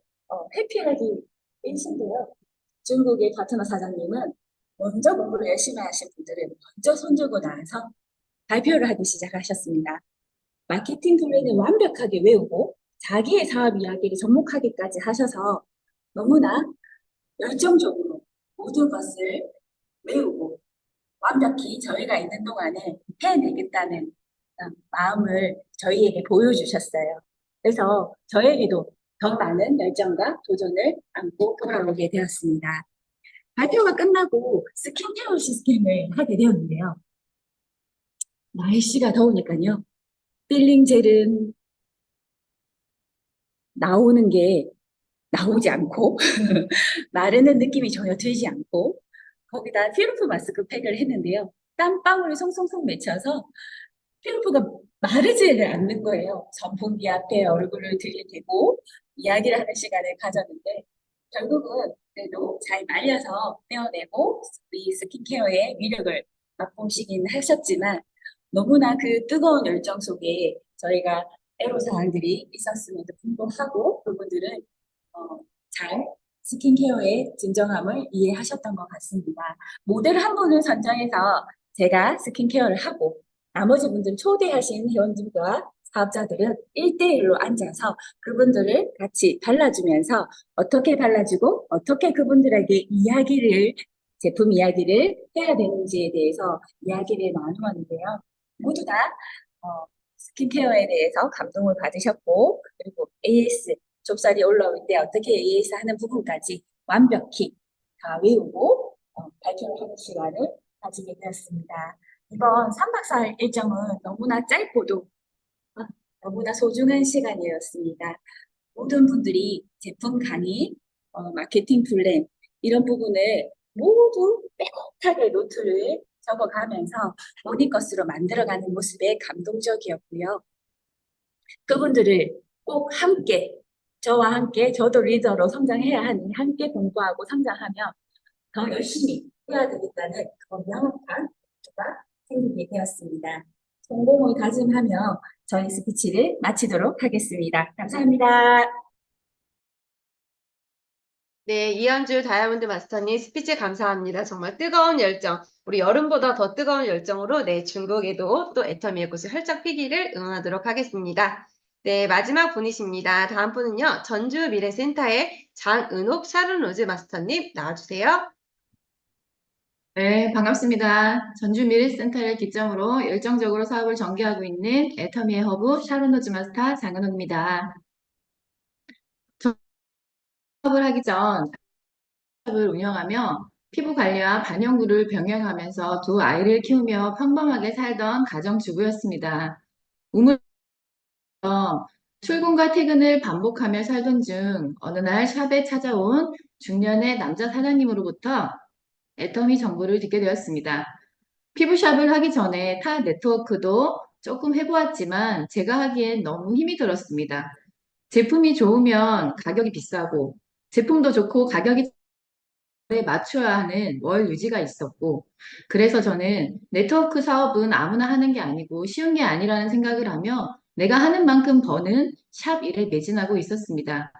[SPEAKER 11] 회피하기 일신데요. 중국의 파트너 사장님은 먼저 공부를 열심히 하신 분들을 먼저 손들고 나와서 발표를 하기 시작하셨습니다. 마케팅 플랜을 완벽하게 외우고 자기의 사업 이야기를 접목하기까지 하셔서 너무나 열정적으로 모든 것을 외우고 완벽히 저희가 있는 동안에 해내겠다는 마음을 저희에게 보여주셨어요. 그래서 저에게도 더 많은 열정과 도전을 안고 돌아오게 되었습니다. 발표가 끝나고 스킨케어 시스템을 하게 되었는데요. 날씨가 더우니까요. 필링 젤은 나오는 게 나오지 않고 마르는 느낌이 전혀 들지 않고 거기다 필루프 마스크팩을 했는데요. 땀방울이 송송송 맺혀서 필루프가 마르지를 않는 거예요. 선풍기 앞에 얼굴을 들이대고 이야기를 하는 시간을 가졌는데 결국은 그래도 잘 말려서 떼어내고 우리 스킨케어의 위력을 맛보시긴 하셨지만 너무나 그 뜨거운 열정 속에 저희가 애로사항들이 있었음에도 불구하고 그분들은 잘 스킨케어의 진정함을 이해하셨던 것 같습니다. 모델 한 분을 선정해서 제가 스킨케어를 하고 나머지 분들 초대하신 회원들과 사업자들은 1대1로 앉아서 그분들을 같이 발라주면서 어떻게 발라주고 어떻게 그분들에게 제품 이야기를 해야 되는지에 대해서 이야기를 나누었는데요. 모두 다 스킨케어에 대해서 감동을 받으셨고 그리고 AS 좁쌀이 올라올 때 어떻게 AS 하는 부분까지 완벽히 다 외우고 발표를 하는 시간을 가지게 되었습니다. 이번 3박 4일 일정은 너무나 짧고도 너무나 소중한 시간이었습니다. 모든 분들이 제품 강의, 마케팅 플랜 이런 부분을 모두 빼곡하게 노트를 적어가면서 본인 것으로 만들어가는 모습에 감동적이었고요. 그분들을 꼭 함께 저와 함께 저도 리더로 성장해야 하니 함께 공부하고 성장하며 더 열심히 해야 되겠다는 그런 명확한 목표가 생기게 되었습니다. 성공을 다짐하며 저희 스피치를 마치도록 하겠습니다. 감사합니다.
[SPEAKER 1] 네, 이현주 다이아몬드 마스터님 스피치 감사합니다. 정말 뜨거운 열정, 우리 여름보다 더 뜨거운 열정으로 중국에도 또 애터미의 꽃이 활짝 피기를 응원하도록 하겠습니다. 네, 마지막 분이십니다. 다음 분은요, 전주 미래센터의 장은옥 샤른로즈 마스터님 나와주세요.
[SPEAKER 12] 네, 반갑습니다. 전주 미래센터를 기점으로 열정적으로 사업을 전개하고 있는 애터미의 허브 샤론노즈 마스터 장은옥입니다. 사업을 하기 전 사업을 운영하며 피부 관리와 반영구를 병행하면서 두 아이를 키우며 평범하게 살던 가정주부였습니다. 우물 출근과 퇴근을 반복하며 살던 중 어느 날 샵에 찾아온 중년의 남자 사장님으로부터 애터미 정보를 듣게 되었습니다. 피부샵을 하기 전에 타 네트워크도 조금 해보았지만 제가 하기엔 너무 힘이 들었습니다. 제품이 좋으면 가격이 비싸고 제품도 좋고 가격이 맞춰야 하는 월 유지가 있었고 그래서 저는 네트워크 사업은 아무나 하는 게 아니고 쉬운 게 아니라는 생각을 하며 내가 하는 만큼 버는 샵 일에 매진하고 있었습니다.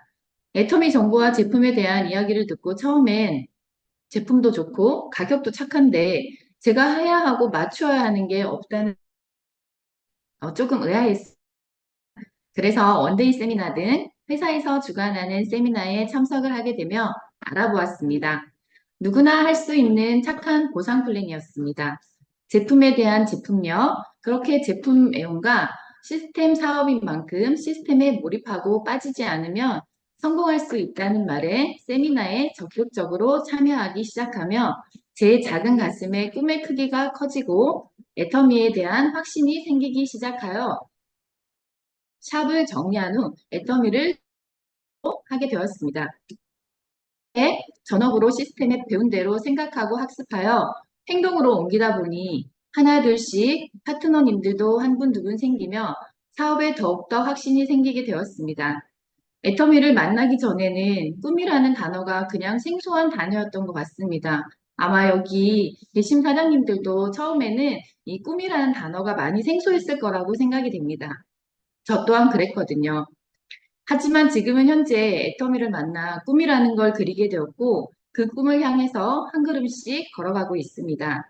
[SPEAKER 12] 애터미 정보와 제품에 대한 이야기를 듣고 처음엔 제품도 좋고 가격도 착한데 제가 해야 하고 맞춰야 하는 게 없다는 조금 의아했어요. 그래서 원데이 세미나 등 회사에서 주관하는 세미나에 참석을 하게 되며 알아보았습니다. 누구나 할 수 있는 착한 보상 플랜이었습니다. 제품에 대한 제품력, 그렇게 제품 애용과 시스템 사업인 만큼 시스템에 몰입하고 빠지지 않으면 성공할 수 있다는 말에 세미나에 적극적으로 참여하기 시작하며 제 작은 가슴에 꿈의 크기가 커지고 애터미에 대한 확신이 생기기 시작하여 샵을 정리한 후 애터미를 하게 되었습니다. 전업으로 시스템에 배운 대로 생각하고 학습하여 행동으로 옮기다 보니 하나 둘씩 파트너님들도 한 분, 두 분 생기며 사업에 더욱더 확신이 생기게 되었습니다. 애터미를 만나기 전에는 꿈이라는 단어가 그냥 생소한 단어였던 것 같습니다. 아마 여기 계신 사장님들도 처음에는 이 꿈이라는 단어가 많이 생소했을 거라고 생각이 됩니다. 저 또한 그랬거든요. 하지만 지금은 현재 애터미를 만나 꿈이라는 걸 그리게 되었고 그 꿈을 향해서 한 걸음씩 걸어가고 있습니다.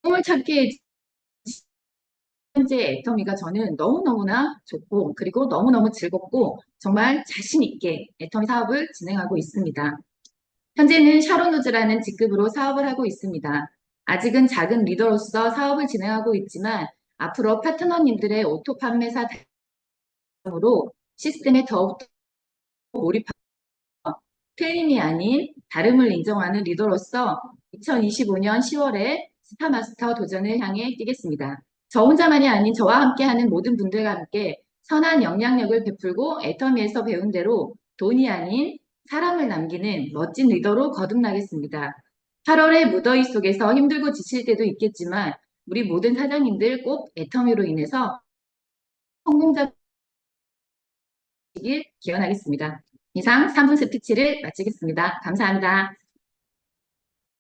[SPEAKER 12] 꿈을 찾기에 현재 애터미가 저는 너무너무나 좋고 그리고 너무너무 즐겁고 정말 자신 있게 애터미 사업을 진행하고 있습니다. 현재는 샤론우즈라는 직급으로 사업을 하고 있습니다. 아직은 작은 리더로서 사업을 진행하고 있지만 앞으로 파트너님들의 오토 판매사 대상으로 시스템에 더욱더 몰입하고 틀림이 아닌 다름을 인정하는 리더로서 2025년 10월에 스타마스터 도전을 향해 뛰겠습니다. 저 혼자만이 아닌 저와 함께하는 모든 분들과 함께 선한 영향력을 베풀고 애터미에서 배운 대로 돈이 아닌 사람을 남기는 멋진 리더로 거듭나겠습니다. 8월의 무더위 속에서 힘들고 지칠 때도 있겠지만 우리 모든 사장님들 꼭 애터미로 인해서 성공자이길 기원하겠습니다. 이상 3분 스피치를 마치겠습니다. 감사합니다.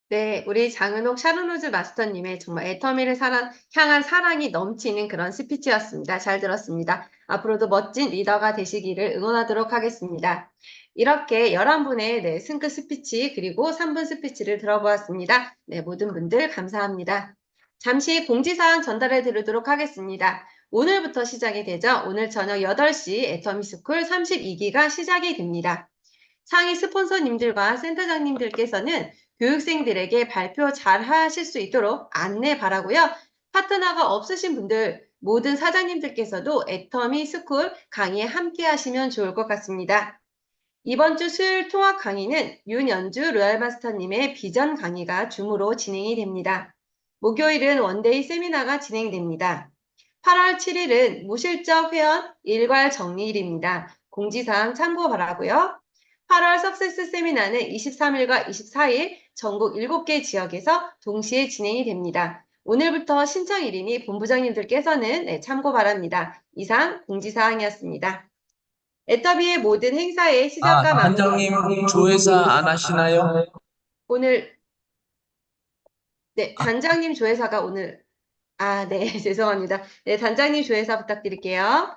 [SPEAKER 1] 네, 우리 장은옥 샤론우즈 마스터님의 정말 애터미를 향한 사랑이 넘치는 그런 스피치였습니다. 잘 들었습니다. 앞으로도 멋진 리더가 되시기를 응원하도록 하겠습니다. 이렇게 11분의 승급 스피치 그리고 3분 스피치를 들어보았습니다. 네, 모든 분들 감사합니다. 잠시 공지사항 전달해 드리도록 하겠습니다. 오늘부터 시작이 되죠. 오늘 저녁 8시 애터미 스쿨 32기가 시작이 됩니다. 상위 스폰서님들과 센터장님들께서는 교육생들에게 발표 잘 하실 수 있도록 안내 바라고요. 파트너가 없으신 분들 모든 사장님들께서도 애터미 스쿨 강의에 함께 하시면 좋을 것 같습니다. 이번 주 수요일 통합 강의는 윤연주 로얄마스터님의 비전 강의가 줌으로 진행이 됩니다. 목요일은 원데이 세미나가 진행됩니다. 8월 7일은 무실적 회원 일괄 정리일입니다. 공지사항 참고 바라고요. 8월 석세스 세미나는 23일과 24일 전국 7개 지역에서 동시에 진행이 됩니다. 오늘부터 신청일이니 본부장님들께서는 참고 바랍니다. 이상 공지사항이었습니다. 애터미의 모든 행사의 시작과 마무리.
[SPEAKER 13] 단장님 조회사 안 하시나요?
[SPEAKER 1] 오늘 네, 단장님 조회사가 오늘 네, 죄송합니다. 네, 단장님 조회사 부탁드릴게요.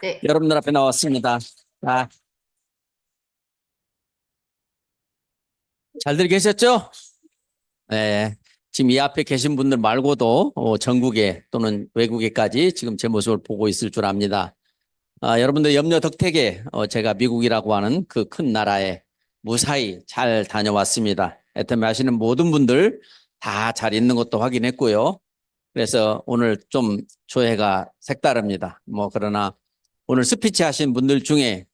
[SPEAKER 1] 네.
[SPEAKER 13] 여러분들 앞에 나왔습니다. 잘들 계셨죠? 네. 지금 이 앞에 계신 분들 말고도 전국에 또는 외국에까지 지금 제 모습을 보고 있을 줄 압니다. 여러분들 염려 덕택에 제가 미국이라고 하는 그 큰 나라에 무사히 잘 다녀왔습니다. 애터미 하시는 모든 분들 다 잘 있는 것도 확인했고요. 그래서 오늘 좀 조회가 색다릅니다. 그러나 오늘 스피치 하신 분들 중에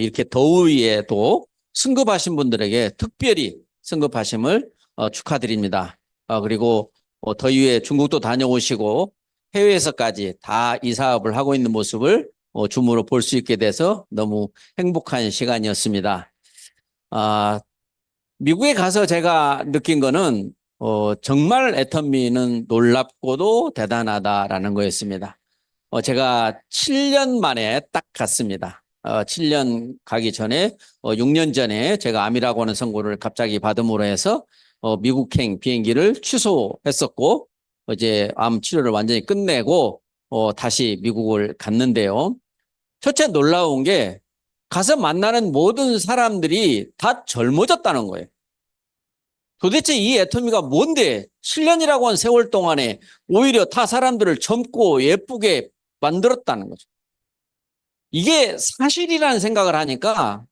[SPEAKER 13] 이렇게 더위에도 승급하신 분들에게 특별히 승급하심을 축하드립니다. 그리고 더위에 중국도 다녀오시고 해외에서까지 다 이 사업을 하고 있는 모습을 줌으로 볼 수 있게 돼서 너무 행복한 시간이었습니다. 미국에 가서 제가 느낀 거는 정말 애터미는 놀랍고도 대단하다라는 거였습니다. 제가 7년 만에 딱 갔습니다. 7년 가기 전에 6년 전에 제가 암이라고 하는 선고를 갑자기 받음으로 해서 미국행 비행기를 취소했었고 이제 암 치료를 완전히 끝내고 다시 미국을 갔는데요. 첫째 놀라운 게 가서 만나는 모든 사람들이 다 젊어졌다는 거예요. 도대체 이 애터미가 뭔데 7년이라고 한 세월 동안에 오히려 타 사람들을 젊고 예쁘게 만들었다는 거죠. 이게 사실이라는 생각을 하니까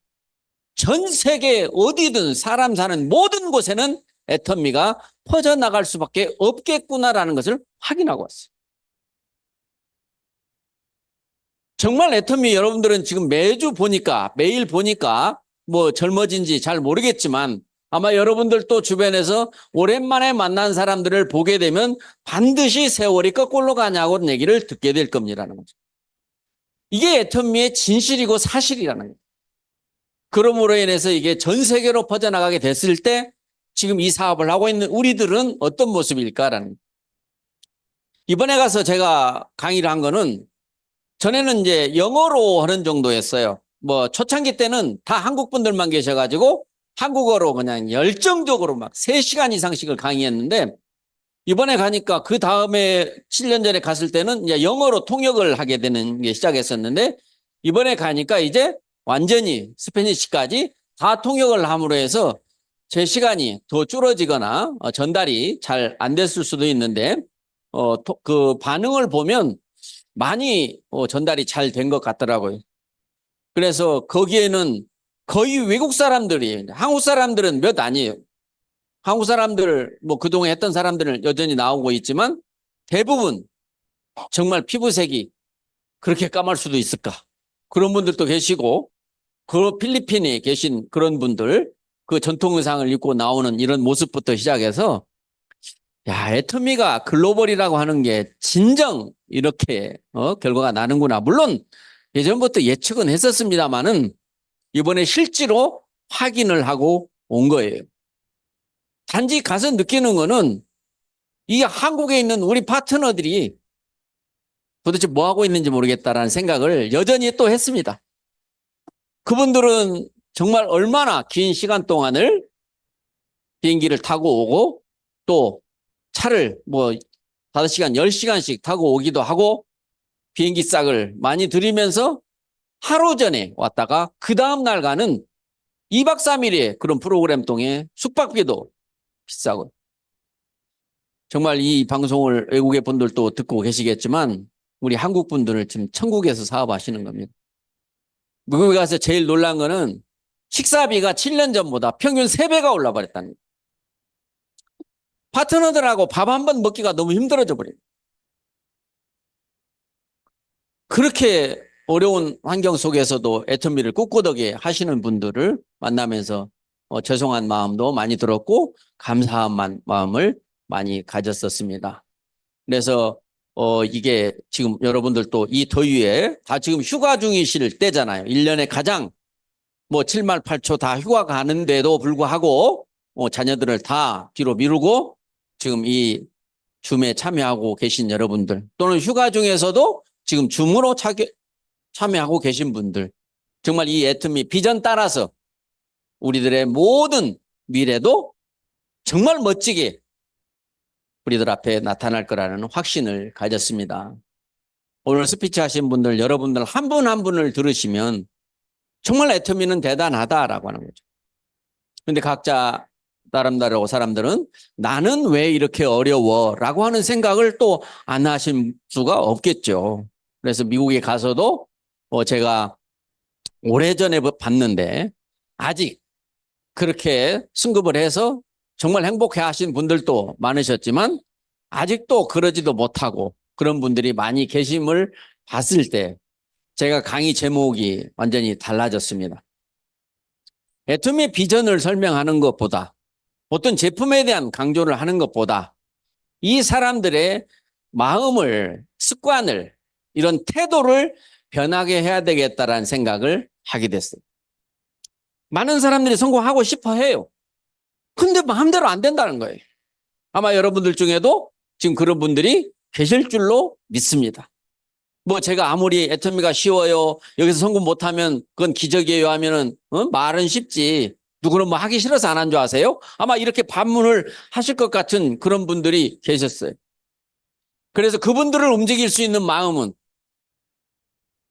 [SPEAKER 13] 전 세계 어디든 사람 사는 모든 곳에는 애터미가 퍼져나갈 수밖에 없겠구나라는 것을 확인하고 왔어요. 정말 애터미 여러분들은 지금 매주 보니까 매일 보니까 젊어진지 잘 모르겠지만 아마 여러분들도 주변에서 오랜만에 만난 사람들을 보게 되면 반드시 세월이 거꾸로 가냐고 얘기를 듣게 될 겁니다라는 거죠. 이게 애터미의 진실이고 사실이라는 거예요. 그러므로 인해서 이게 전 세계로 퍼져나가게 됐을 때 지금 이 사업을 하고 있는 우리들은 어떤 모습일까라는 거예요. 이번에 가서 제가 강의를 한 거는 전에는 이제 영어로 하는 정도였어요. 뭐 초창기 때는 다 한국 분들만 계셔가지고 한국어로 그냥 열정적으로 막 3시간 이상씩을 강의했는데 이번에 가니까 그 다음에 7년 전에 갔을 때는 이제 영어로 통역을 하게 되는 게 시작했었는데 이번에 가니까 이제 완전히 스페니쉬까지 다 통역을 함으로 해서 제 시간이 더 줄어지거나 전달이 잘 안 됐을 수도 있는데 그 반응을 보면 많이 전달이 잘 된 것 같더라고요. 그래서 거기에는 거의 외국 사람들이, 한국 사람들은 몇 아니에요. 한국 사람들, 뭐 그동안 했던 사람들은 여전히 나오고 있지만 대부분 정말 피부색이 그렇게 까말 수도 있을까? 그런 분들도 계시고, 그 필리핀에 계신 그런 분들, 그 전통 의상을 입고 나오는 이런 모습부터 시작해서, 야, 애터미가 글로벌이라고 하는 게 진정 이렇게 결과가 나는구나. 물론 예전부터 예측은 했었습니다만은 이번에 실제로 확인을 하고 온 거예요. 단지 가서 느끼는 거는 이 한국에 있는 우리 파트너들이 도대체 뭐 하고 있는지 모르겠다라는 생각을 여전히 또 했습니다. 그분들은 정말 얼마나 긴 시간 동안을 비행기를 타고 오고 또 차를 뭐 5시간, 10시간씩 타고 오기도 하고 비행기 싹을 많이 들이면서 하루 전에 왔다가 그 다음 날 가는 2박 3일의 그런 프로그램 통해 숙박비도 비싸고 정말 이 방송을 외국의 분들도 듣고 계시겠지만 우리 한국 분들을 지금 천국에서 사업하시는 겁니다. 미국에 가서 제일 놀란 거는 식사비가 7년 전보다 평균 3배가 올라 버렸다는 거예요. 파트너들하고 밥 한 번 먹기가 너무 힘들어져 버려요. 그렇게 어려운 환경 속에서도 애터미를 꿋꿋하게 하시는 분들을 만나면서 죄송한 마음도 많이 들었고 감사한 마음을 많이 가졌었습니다. 그래서 이게 지금 여러분들도 이 더위에 다 지금 휴가 중이실 때잖아요. 1년에 가장 뭐 7말 8초 다 휴가 가는데도 불구하고 자녀들을 다 뒤로 미루고 지금 이 줌에 참여하고 계신 여러분들 또는 휴가 중에서도 지금 줌으로 참여하고 계신 분들 정말 이 애터미 비전 따라서 우리들의 모든 미래도 정말 멋지게 우리들 앞에 나타날 거라는 확신을 가졌습니다. 오늘 스피치 하신 분들 여러분들 한 분 한 분을 들으시면 정말 애터미는 대단하다라고 하는 거죠. 그런데 각자 나름대로 사람들은 나는 왜 이렇게 어려워 라고 하는 생각을 또 안 하신 수가 없겠죠. 그래서 미국에 가서도 제가 오래전에 봤는데 아직 그렇게 승급을 해서 정말 행복해 하신 분들도 많으셨지만 아직도 그러지도 못하고 그런 분들이 많이 계심을 봤을 때 제가 강의 제목이 완전히 달라졌습니다. 애터미의 비전을 설명하는 것보다 어떤 제품에 대한 강조를 하는 것보다 이 사람들의 마음을, 습관을, 이런 태도를 변하게 해야 되겠다라는 생각을 하게 됐어요. 많은 사람들이 성공하고 싶어 해요. 근데 마음대로 안 된다는 거예요. 아마 여러분들 중에도 지금 그런 분들이 계실 줄로 믿습니다. 뭐 제가 아무리 애터미가 쉬워요. 여기서 성공 못하면 그건 기적이에요 하면은 말은 쉽지. 누구는 뭐 하기 싫어서 안 한 줄 아세요? 아마 이렇게 반문을 하실 것 같은 그런 분들이 계셨어요. 그래서 그분들을 움직일 수 있는 마음은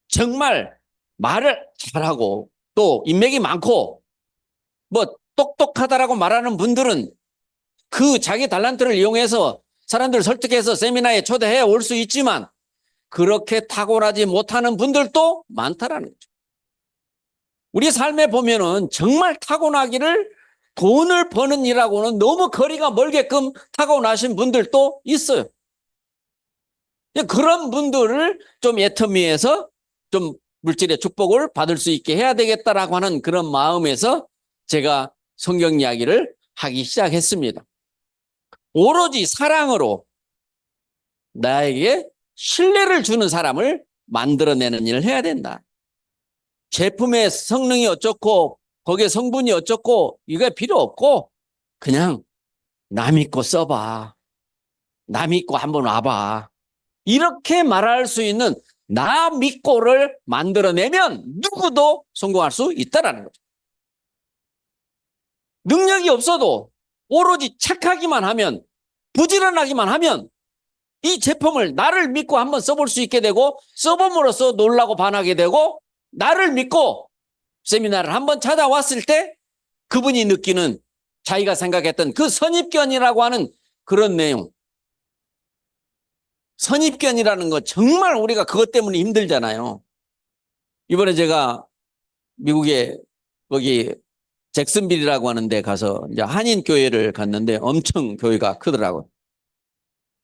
[SPEAKER 13] 정말 말을 잘하고 또 인맥이 많고 뭐 똑똑하다라고 말하는 분들은 그 자기 달란트를 이용해서 사람들을 설득해서 세미나에 초대해 올 수 있지만 그렇게 탁월하지 못하는 분들도 많다라는 거죠. 우리 삶에 보면은 정말 타고나기를 돈을 버는 일하고는 너무 거리가 멀게끔 타고나신 분들도 있어요. 그런 분들을 좀 애터미에서 좀 물질의 축복을 받을 수 있게 해야 되겠다라고 하는 그런 마음에서 제가 성경 이야기를 하기 시작했습니다. 오로지 사랑으로 나에게 신뢰를 주는 사람을 만들어내는 일을 해야 된다. 제품의 성능이 어쩌고 거기에 성분이 어쩌고 이게 필요 없고 그냥 나 믿고 써봐. 나 믿고 한번 와봐. 이렇게 말할 수 있는 나 믿고를 만들어내면 누구도 성공할 수 있다라는 거죠. 능력이 없어도 오로지 착하기만 하면, 부지런하기만 하면 이 제품을 나를 믿고 한번 써볼 수 있게 되고, 써봄으로써 놀라고 반하게 되고, 나를 믿고 세미나를 한번 찾아왔을 때 그분이 느끼는, 자기가 생각했던 그 선입견이라고 하는 그런 내용. 선입견이라는 거 정말 우리가 그것 때문에 힘들잖아요. 이번에 제가 미국에 거기 잭슨빌이라고 하는 데 가서 이제 한인 교회를 갔는데 엄청 교회가 크더라고요.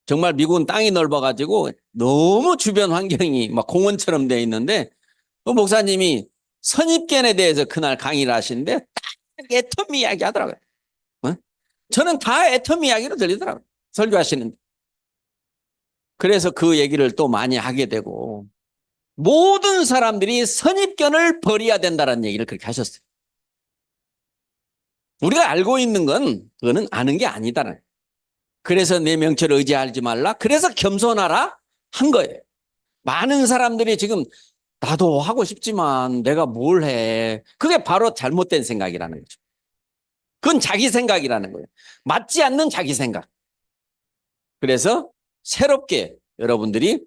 [SPEAKER 13] 정말 미국은 땅이 넓어가지고 너무 주변 환경이 막 공원처럼 돼 있는데, 그 목사님이 선입견에 대해서 그날 강의를 하시는데 딱 애터미 이야기 하더라고요. 저는 다 애터미 이야기로 들리더라고요, 설교하시는데. 그래서 그 얘기를 또 많이 하게 되고, 모든 사람들이 선입견을 버려야 된다는 얘기를 그렇게 하셨어요. 우리가 알고 있는 건 그거는 아는 게 아니다는. 그래서 내 명철을 의지하지 말라, 그래서 겸손하라 한 거예요. 많은 사람들이 지금 나도 하고 싶지만 내가 뭘 해. 그게 바로 잘못된 생각이라는 거죠. 그건 자기 생각이라는 거예요. 맞지 않는 자기 생각. 그래서 새롭게 여러분들이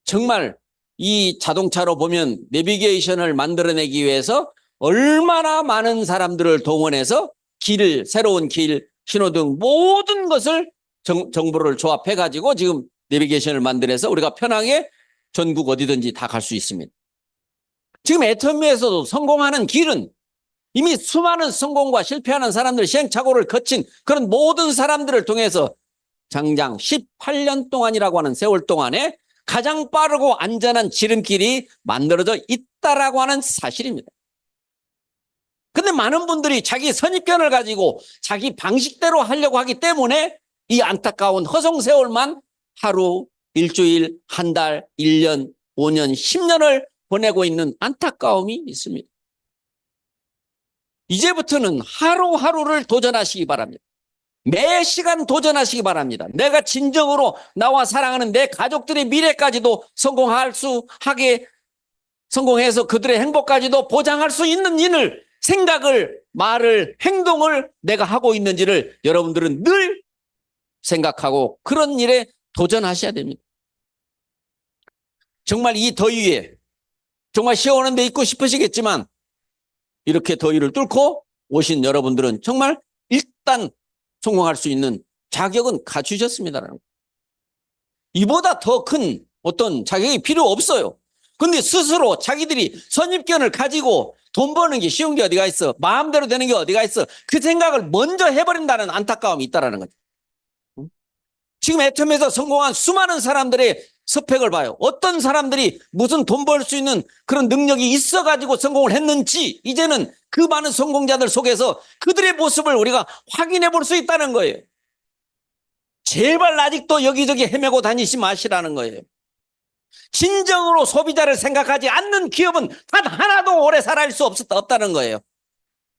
[SPEAKER 13] 정말 이 자동차로 보면 내비게이션을 만들어내기 위해서 얼마나 많은 사람들을 동원해서 길을, 새로운 길, 신호등 모든 것을 정보를 조합해 가지고 지금 내비게이션을 만들어서 우리가 편하게 전국 어디든지 다 갈 수 있습니다. 지금 애터미에서도 성공하는 길은 이미 수많은 성공과 실패하는 사람들, 시행착오를 거친 그런 모든 사람들을 통해서 장장 18년 동안이라고 하는 세월 동안에 가장 빠르고 안전한 지름길이 만들어져 있다라고 하는 사실입니다. 근데 많은 분들이 자기 선입견을 가지고 자기 방식대로 하려고 하기 때문에 이 안타까운 허송세월만 하루, 일주일, 한 달, 1년, 5년, 10년을 보내고 있는 안타까움이 있습니다. 이제부터는 하루하루를 도전하시기 바랍니다. 매 시간 도전하시기 바랍니다. 내가 진정으로 나와 사랑하는 내 가족들의 미래까지도 성공해서 그들의 행복까지도 보장할 수 있는 일을, 생각을, 말을, 행동을 내가 하고 있는지를 여러분들은 늘 생각하고 그런 일에 도전하셔야 됩니다. 정말 이 더위에 정말 시원한 데 있고 싶으시겠지만 이렇게 더위를 뚫고 오신 여러분들은 정말 일단 성공할 수 있는 자격은 갖추셨습니다. 이보다 더 큰 어떤 자격이 필요 없어요. 근데 스스로 자기들이 선입견을 가지고 돈 버는 게 쉬운 게 어디가 있어? 마음대로 되는 게 어디가 있어? 그 생각을 먼저 해버린다는 안타까움이 있다는 거죠. 지금 애텀에서 성공한 수많은 사람들의 스펙을 봐요. 어떤 사람들이 무슨 돈 벌 수 있는 그런 능력이 있어가지고 성공을 했는지 이제는 그 많은 성공자들 속에서 그들의 모습을 우리가 확인해 볼 수 있다는 거예요. 제발 아직도 여기저기 헤매고 다니지 마시라는 거예요. 진정으로 소비자를 생각하지 않는 기업은 단 하나도 오래 살아갈 수 없다는 거예요.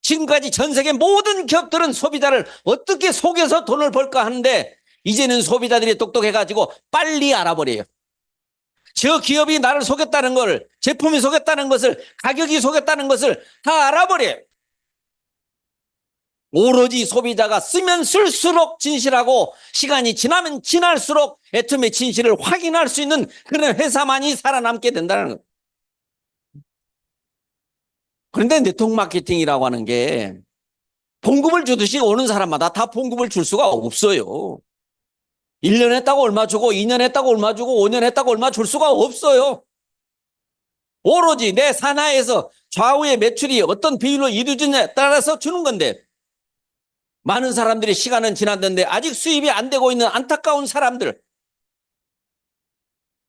[SPEAKER 13] 지금까지 전 세계 모든 기업들은 소비자를 어떻게 속여서 돈을 벌까 하는데 이제는 소비자들이 똑똑해가지고 빨리 알아버려요. 저 기업이 나를 속였다는 걸, 제품이 속였다는 것을, 가격이 속였다는 것을 다 알아버려요. 오로지 소비자가 쓰면 쓸수록 진실하고 시간이 지나면 지날수록 애텀의 진실을 확인할 수 있는 그런 회사만이 살아남게 된다는 거예요. 그런데 네트워크 마케팅이라고 하는 게 봉급을 주듯이 오는 사람마다 다 봉급을 줄 수가 없어요. 1년 했다고 얼마 주고 2년 했다고 얼마 주고 5년 했다고 얼마 줄 수가 없어요. 오로지 내 산하에서 좌우의 매출이 어떤 비율로 이루어지냐에 따라서 주는 건데 많은 사람들이 시간은 지났는데 아직 수입이 안 되고 있는 안타까운 사람들,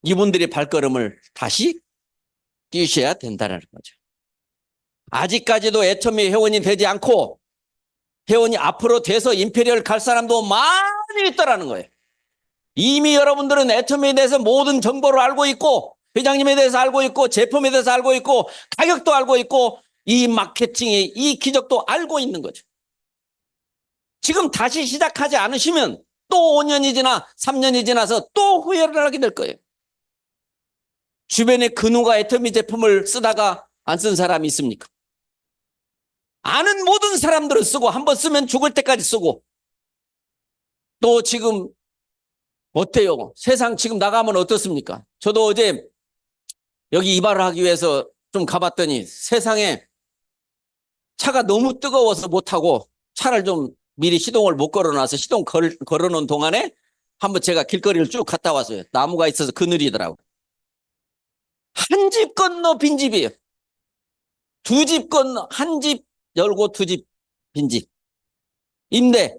[SPEAKER 13] 이분들의 발걸음을 다시 뛰셔야 된다는 거죠. 아직까지도 애터미 회원이 되지 않고 회원이 앞으로 돼서 임페리얼 갈 사람도 많이 있다라는 거예요. 이미 여러분들은 애터미에 대해서 모든 정보를 알고 있고 회장님에 대해서 알고 있고 제품에 대해서 알고 있고 가격도 알고 있고 이 마케팅의 이 기적도 알고 있는 거죠. 지금 다시 시작하지 않으시면 또 5년이 지나 3년이 지나서 또 후회를 하게 될 거예요. 주변에 근우가 애터미 제품을 쓰다가 안 쓴 사람이 있습니까? 아는 모든 사람들은 쓰고 한 번 쓰면 죽을 때까지 쓰고 또 지금 어때요? 세상 지금 나가면 어떻습니까? 저도 어제 여기 이발을 하기 위해서 좀 가봤더니 세상에 차가 너무 뜨거워서 못하고 차를 좀 미리 시동을 못 걸어놔서 시동 걸어놓은 동안에 한번 제가 길거리를 쭉 갔다 왔어요. 나무가 있어서 그늘이더라고요. 한 집 건너 빈집이에요. 두 집 건너, 한 집 열고 두 집 빈집. 임대,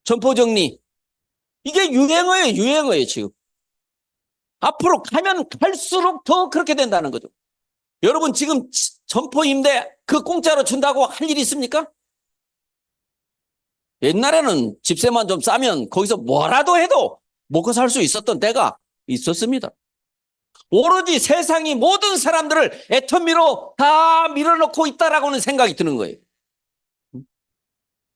[SPEAKER 13] 점포정리. 이게 유행어예요, 지금. 앞으로 가면 갈수록 더 그렇게 된다는 거죠. 여러분, 지금 점포 임대 그 공짜로 준다고 할 일이 있습니까? 옛날에는 집세만 좀 싸면 거기서 뭐라도 해도 먹고 살 수 있었던 때가 있었습니다. 오로지 세상이 모든 사람들을 애터미로 다 밀어넣고 있다라고는 생각이 드는 거예요.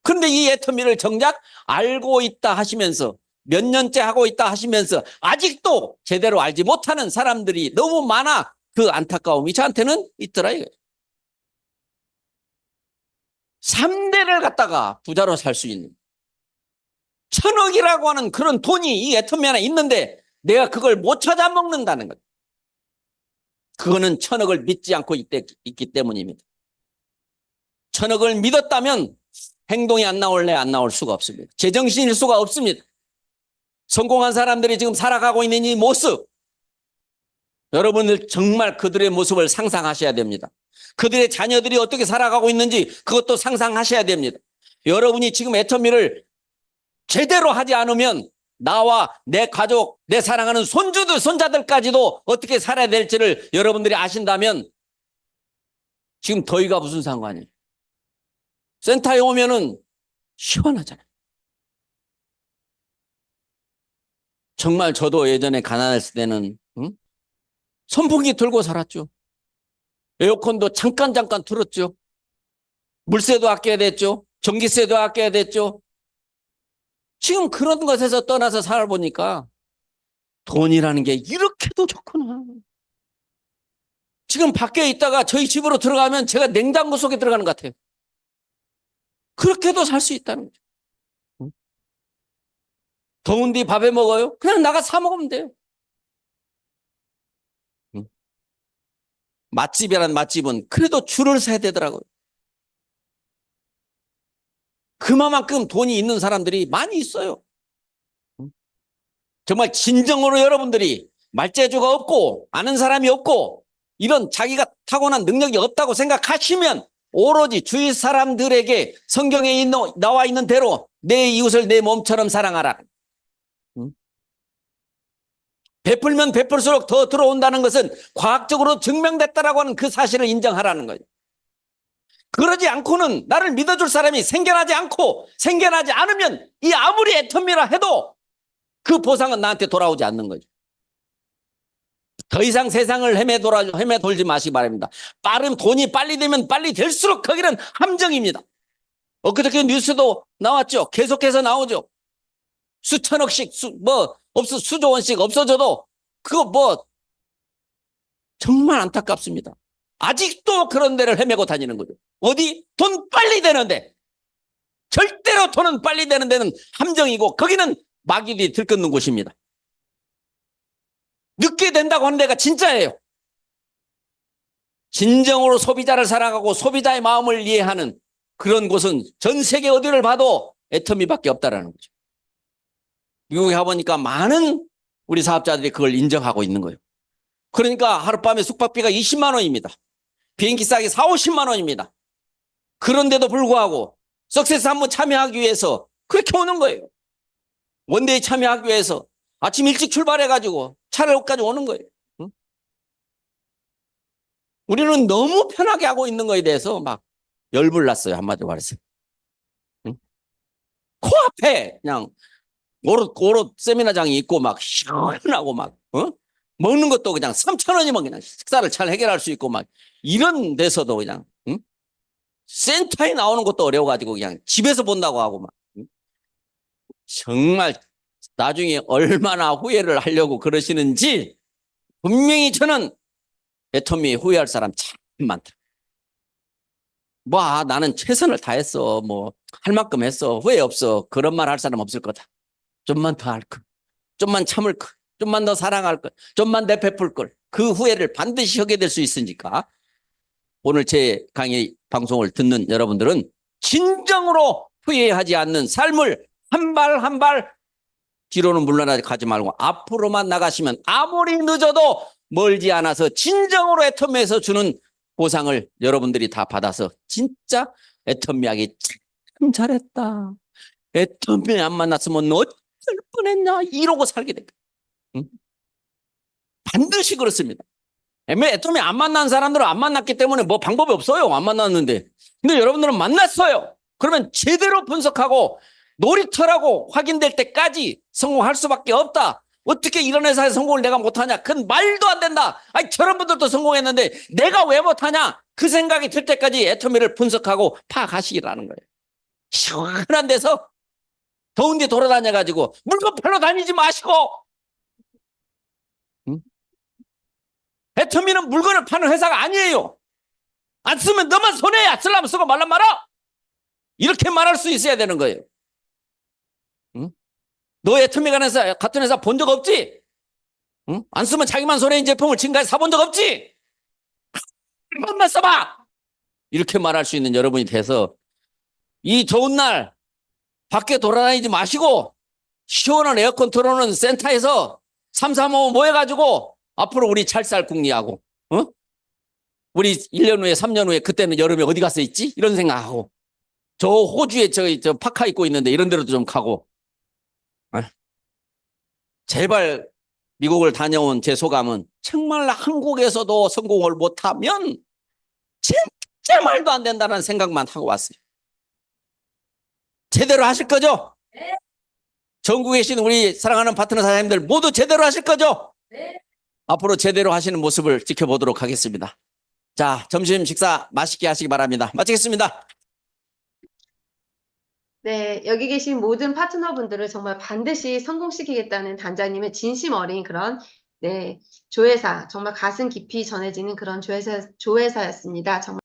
[SPEAKER 13] 그런데 이 애터미를 정작 알고 있다 하시면서 몇 년째 하고 있다 하시면서 아직도 제대로 알지 못하는 사람들이 너무 많아. 그 안타까움이 저한테는 있더라 이거예요. 3대를 갖다가 부자로 살 수 있는 1,000억이라고 하는 그런 돈이 이 애터미 안에 있는데 내가 그걸 못 찾아 먹는다는 거예요. 그거는 1,000억을 믿지 않고 있기 때문입니다. 1,000억을 믿었다면 행동이 안 나올 수가 없습니다. 제정신일 수가 없습니다. 성공한 사람들이 지금 살아가고 있는 이 모습, 여러분들 정말 그들의 모습을 상상하셔야 됩니다. 그들의 자녀들이 어떻게 살아가고 있는지 그것도 상상하셔야 됩니다. 여러분이 지금 애터미를 제대로 하지 않으면 나와 내 가족, 내 사랑하는 손주들, 손자들까지도 어떻게 살아야 될지를 여러분들이 아신다면 지금 더위가 무슨 상관이에요? 센터에 오면은 시원하잖아요. 정말 저도 예전에 가난했을 때는 선풍기 틀고 살았죠. 에어컨도 잠깐 틀었죠. 물세도 아껴야 됐죠. 전기세도 아껴야 됐죠. 지금 그런 것에서 떠나서 살아보니까 돈이라는 게 이렇게도 좋구나. 지금 밖에 있다가 저희 집으로 들어가면 제가 냉장고 속에 들어가는 것 같아요. 그렇게도 살 수 있다는 거죠. 더운데 밥에 먹어요? 그냥 나가 사 먹으면 돼요. 맛집이란 맛집은 그래도 줄을 서야 되더라고요. 그만큼 돈이 있는 사람들이 많이 있어요. 정말 진정으로 여러분들이 말재주가 없고 아는 사람이 없고 이런 자기가 타고난 능력이 없다고 생각하시면 오로지 주위 사람들에게 성경에 나와 있는 대로 내 이웃을 내 몸처럼 사랑하라. 베풀면 베풀수록 더 들어온다는 것은 과학적으로 증명됐다라고 하는 그 사실을 인정하라는 거예요. 그러지 않고는 나를 믿어줄 사람이 생겨나지 않으면 이 아무리 애터미라 해도 그 보상은 나한테 돌아오지 않는 거죠. 더 이상 세상을 헤매돌지 마시기 바랍니다. 돈이 빨리 되면 빨리 될수록 거기는 함정입니다. 엊그저께 뉴스도 나왔죠. 계속해서 나오죠. 수천억씩 수조 원씩 없어져도 그거 정말 안타깝습니다. 아직도 그런 데를 헤매고 다니는 거죠. 어디? 돈 빨리 되는데. 절대로 돈은 빨리 되는 데는 함정이고 거기는 마귀들이 들끓는 곳입니다. 늦게 된다고 하는 데가 진짜예요. 진정으로 소비자를 사랑하고 소비자의 마음을 이해하는 그런 곳은 전 세계 어디를 봐도 애터미밖에 없다라는 거죠. 미국에 가보니까 많은 우리 사업자들이 그걸 인정하고 있는 거예요. 그러니까 하룻밤에 숙박비가 20만 원입니다. 비행기 싸게 4, 50만 원입니다. 그런데도 불구하고 석세스 한번 참여하기 위해서 그렇게 오는 거예요. 원데이 참여하기 위해서 아침 일찍 출발해가지고 차량까지 오는 거예요. 응? 우리는 너무 편하게 하고 있는 거에 대해서 막 열불 났어요. 한마디로 말해서. 응? 코앞에 그냥 오롯 세미나장이 있고 막 시원하고 막 먹는 것도 그냥 3,000원이면 그냥 식사를 잘 해결할 수 있고 막 이런 데서도 그냥 센터에 나오는 것도 어려워가지고 그냥 집에서 본다고 하고 막 정말 나중에 얼마나 후회를 하려고 그러시는지 분명히 저는 애터미 후회할 사람 참 많다. 뭐, 나는 최선을 다했어. 뭐, 할 만큼 했어. 후회 없어. 그런 말 할 사람 없을 거다. 좀만 더 할 걸. 좀만 참을 걸. 좀만 더 사랑할 걸. 좀만 더 베풀 걸. 그 후회를 반드시 하게 될 수 있으니까 오늘 제 강의 방송을 듣는 여러분들은 진정으로 후회하지 않는 삶을 한 발 한 발 뒤로는 물러나지 말고 앞으로만 나가시면 아무리 늦어도 멀지 않아서 진정으로 애터미에서 주는 보상을 여러분들이 다 받아서 진짜 애터미하기 참 잘했다. 애터미 안 만났으면 어쩔 뻔했냐 이러고 살게 됩니다. 응? 반드시 그렇습니다. 애터미 안 만난 사람들은 안 만났기 때문에 뭐 방법이 없어요. 안 만났는데. 근데 여러분들은 만났어요. 그러면 제대로 분석하고 놀이터라고 확인될 때까지 성공할 수밖에 없다. 어떻게 이런 회사에 성공을 내가 못하냐? 그건 말도 안 된다. 아니 저런 분들도 성공했는데 내가 왜 못하냐? 그 생각이 들 때까지 애터미를 분석하고 파악하시기라는 거예요. 시원한 데서 더운 데 돌아다녀가지고 물건 팔러 다니지 마시고 응? 애터미는 물건을 파는 회사가 아니에요. 안 쓰면 너만 손해야. 쓰려면 쓰고 말란 말아. 이렇게 말할 수 있어야 되는 거예요. 응? 너 애터미 같은 회사 본 적 없지? 응? 안 쓰면 자기만 손해인 제품을 지금까지 사본 적 없지? 한 번만 써봐! 이렇게 말할 수 있는 여러분이 돼서 이 더운 날 밖에 돌아다니지 마시고 시원한 에어컨 틀어놓은 센터에서 335 모여가지고 앞으로 우리 찰쌀 궁리하고 우리 1년 후에 3년 후에 그때는 여름에 어디 가서 있지? 이런 생각하고 저 호주에 저 파카 입고 있는데 이런 데로도 좀 가고 제발 미국을 다녀온 제 소감은 정말 한국에서도 성공을 못하면 진짜 말도 안 된다는 생각만 하고 왔어요. 제대로 하실 거죠? 네. 전국에 계신 우리 사랑하는 파트너 사장님들 모두 제대로 하실 거죠? 네. 앞으로 제대로 하시는 모습을 지켜보도록 하겠습니다. 자, 점심 식사 맛있게 하시기 바랍니다. 마치겠습니다.
[SPEAKER 1] 네, 여기 계신 모든 파트너분들을 정말 반드시 성공시키겠다는 단장님의 진심 어린 그런 조회사, 정말 가슴 깊이 전해지는 그런 조회사였습니다. 정말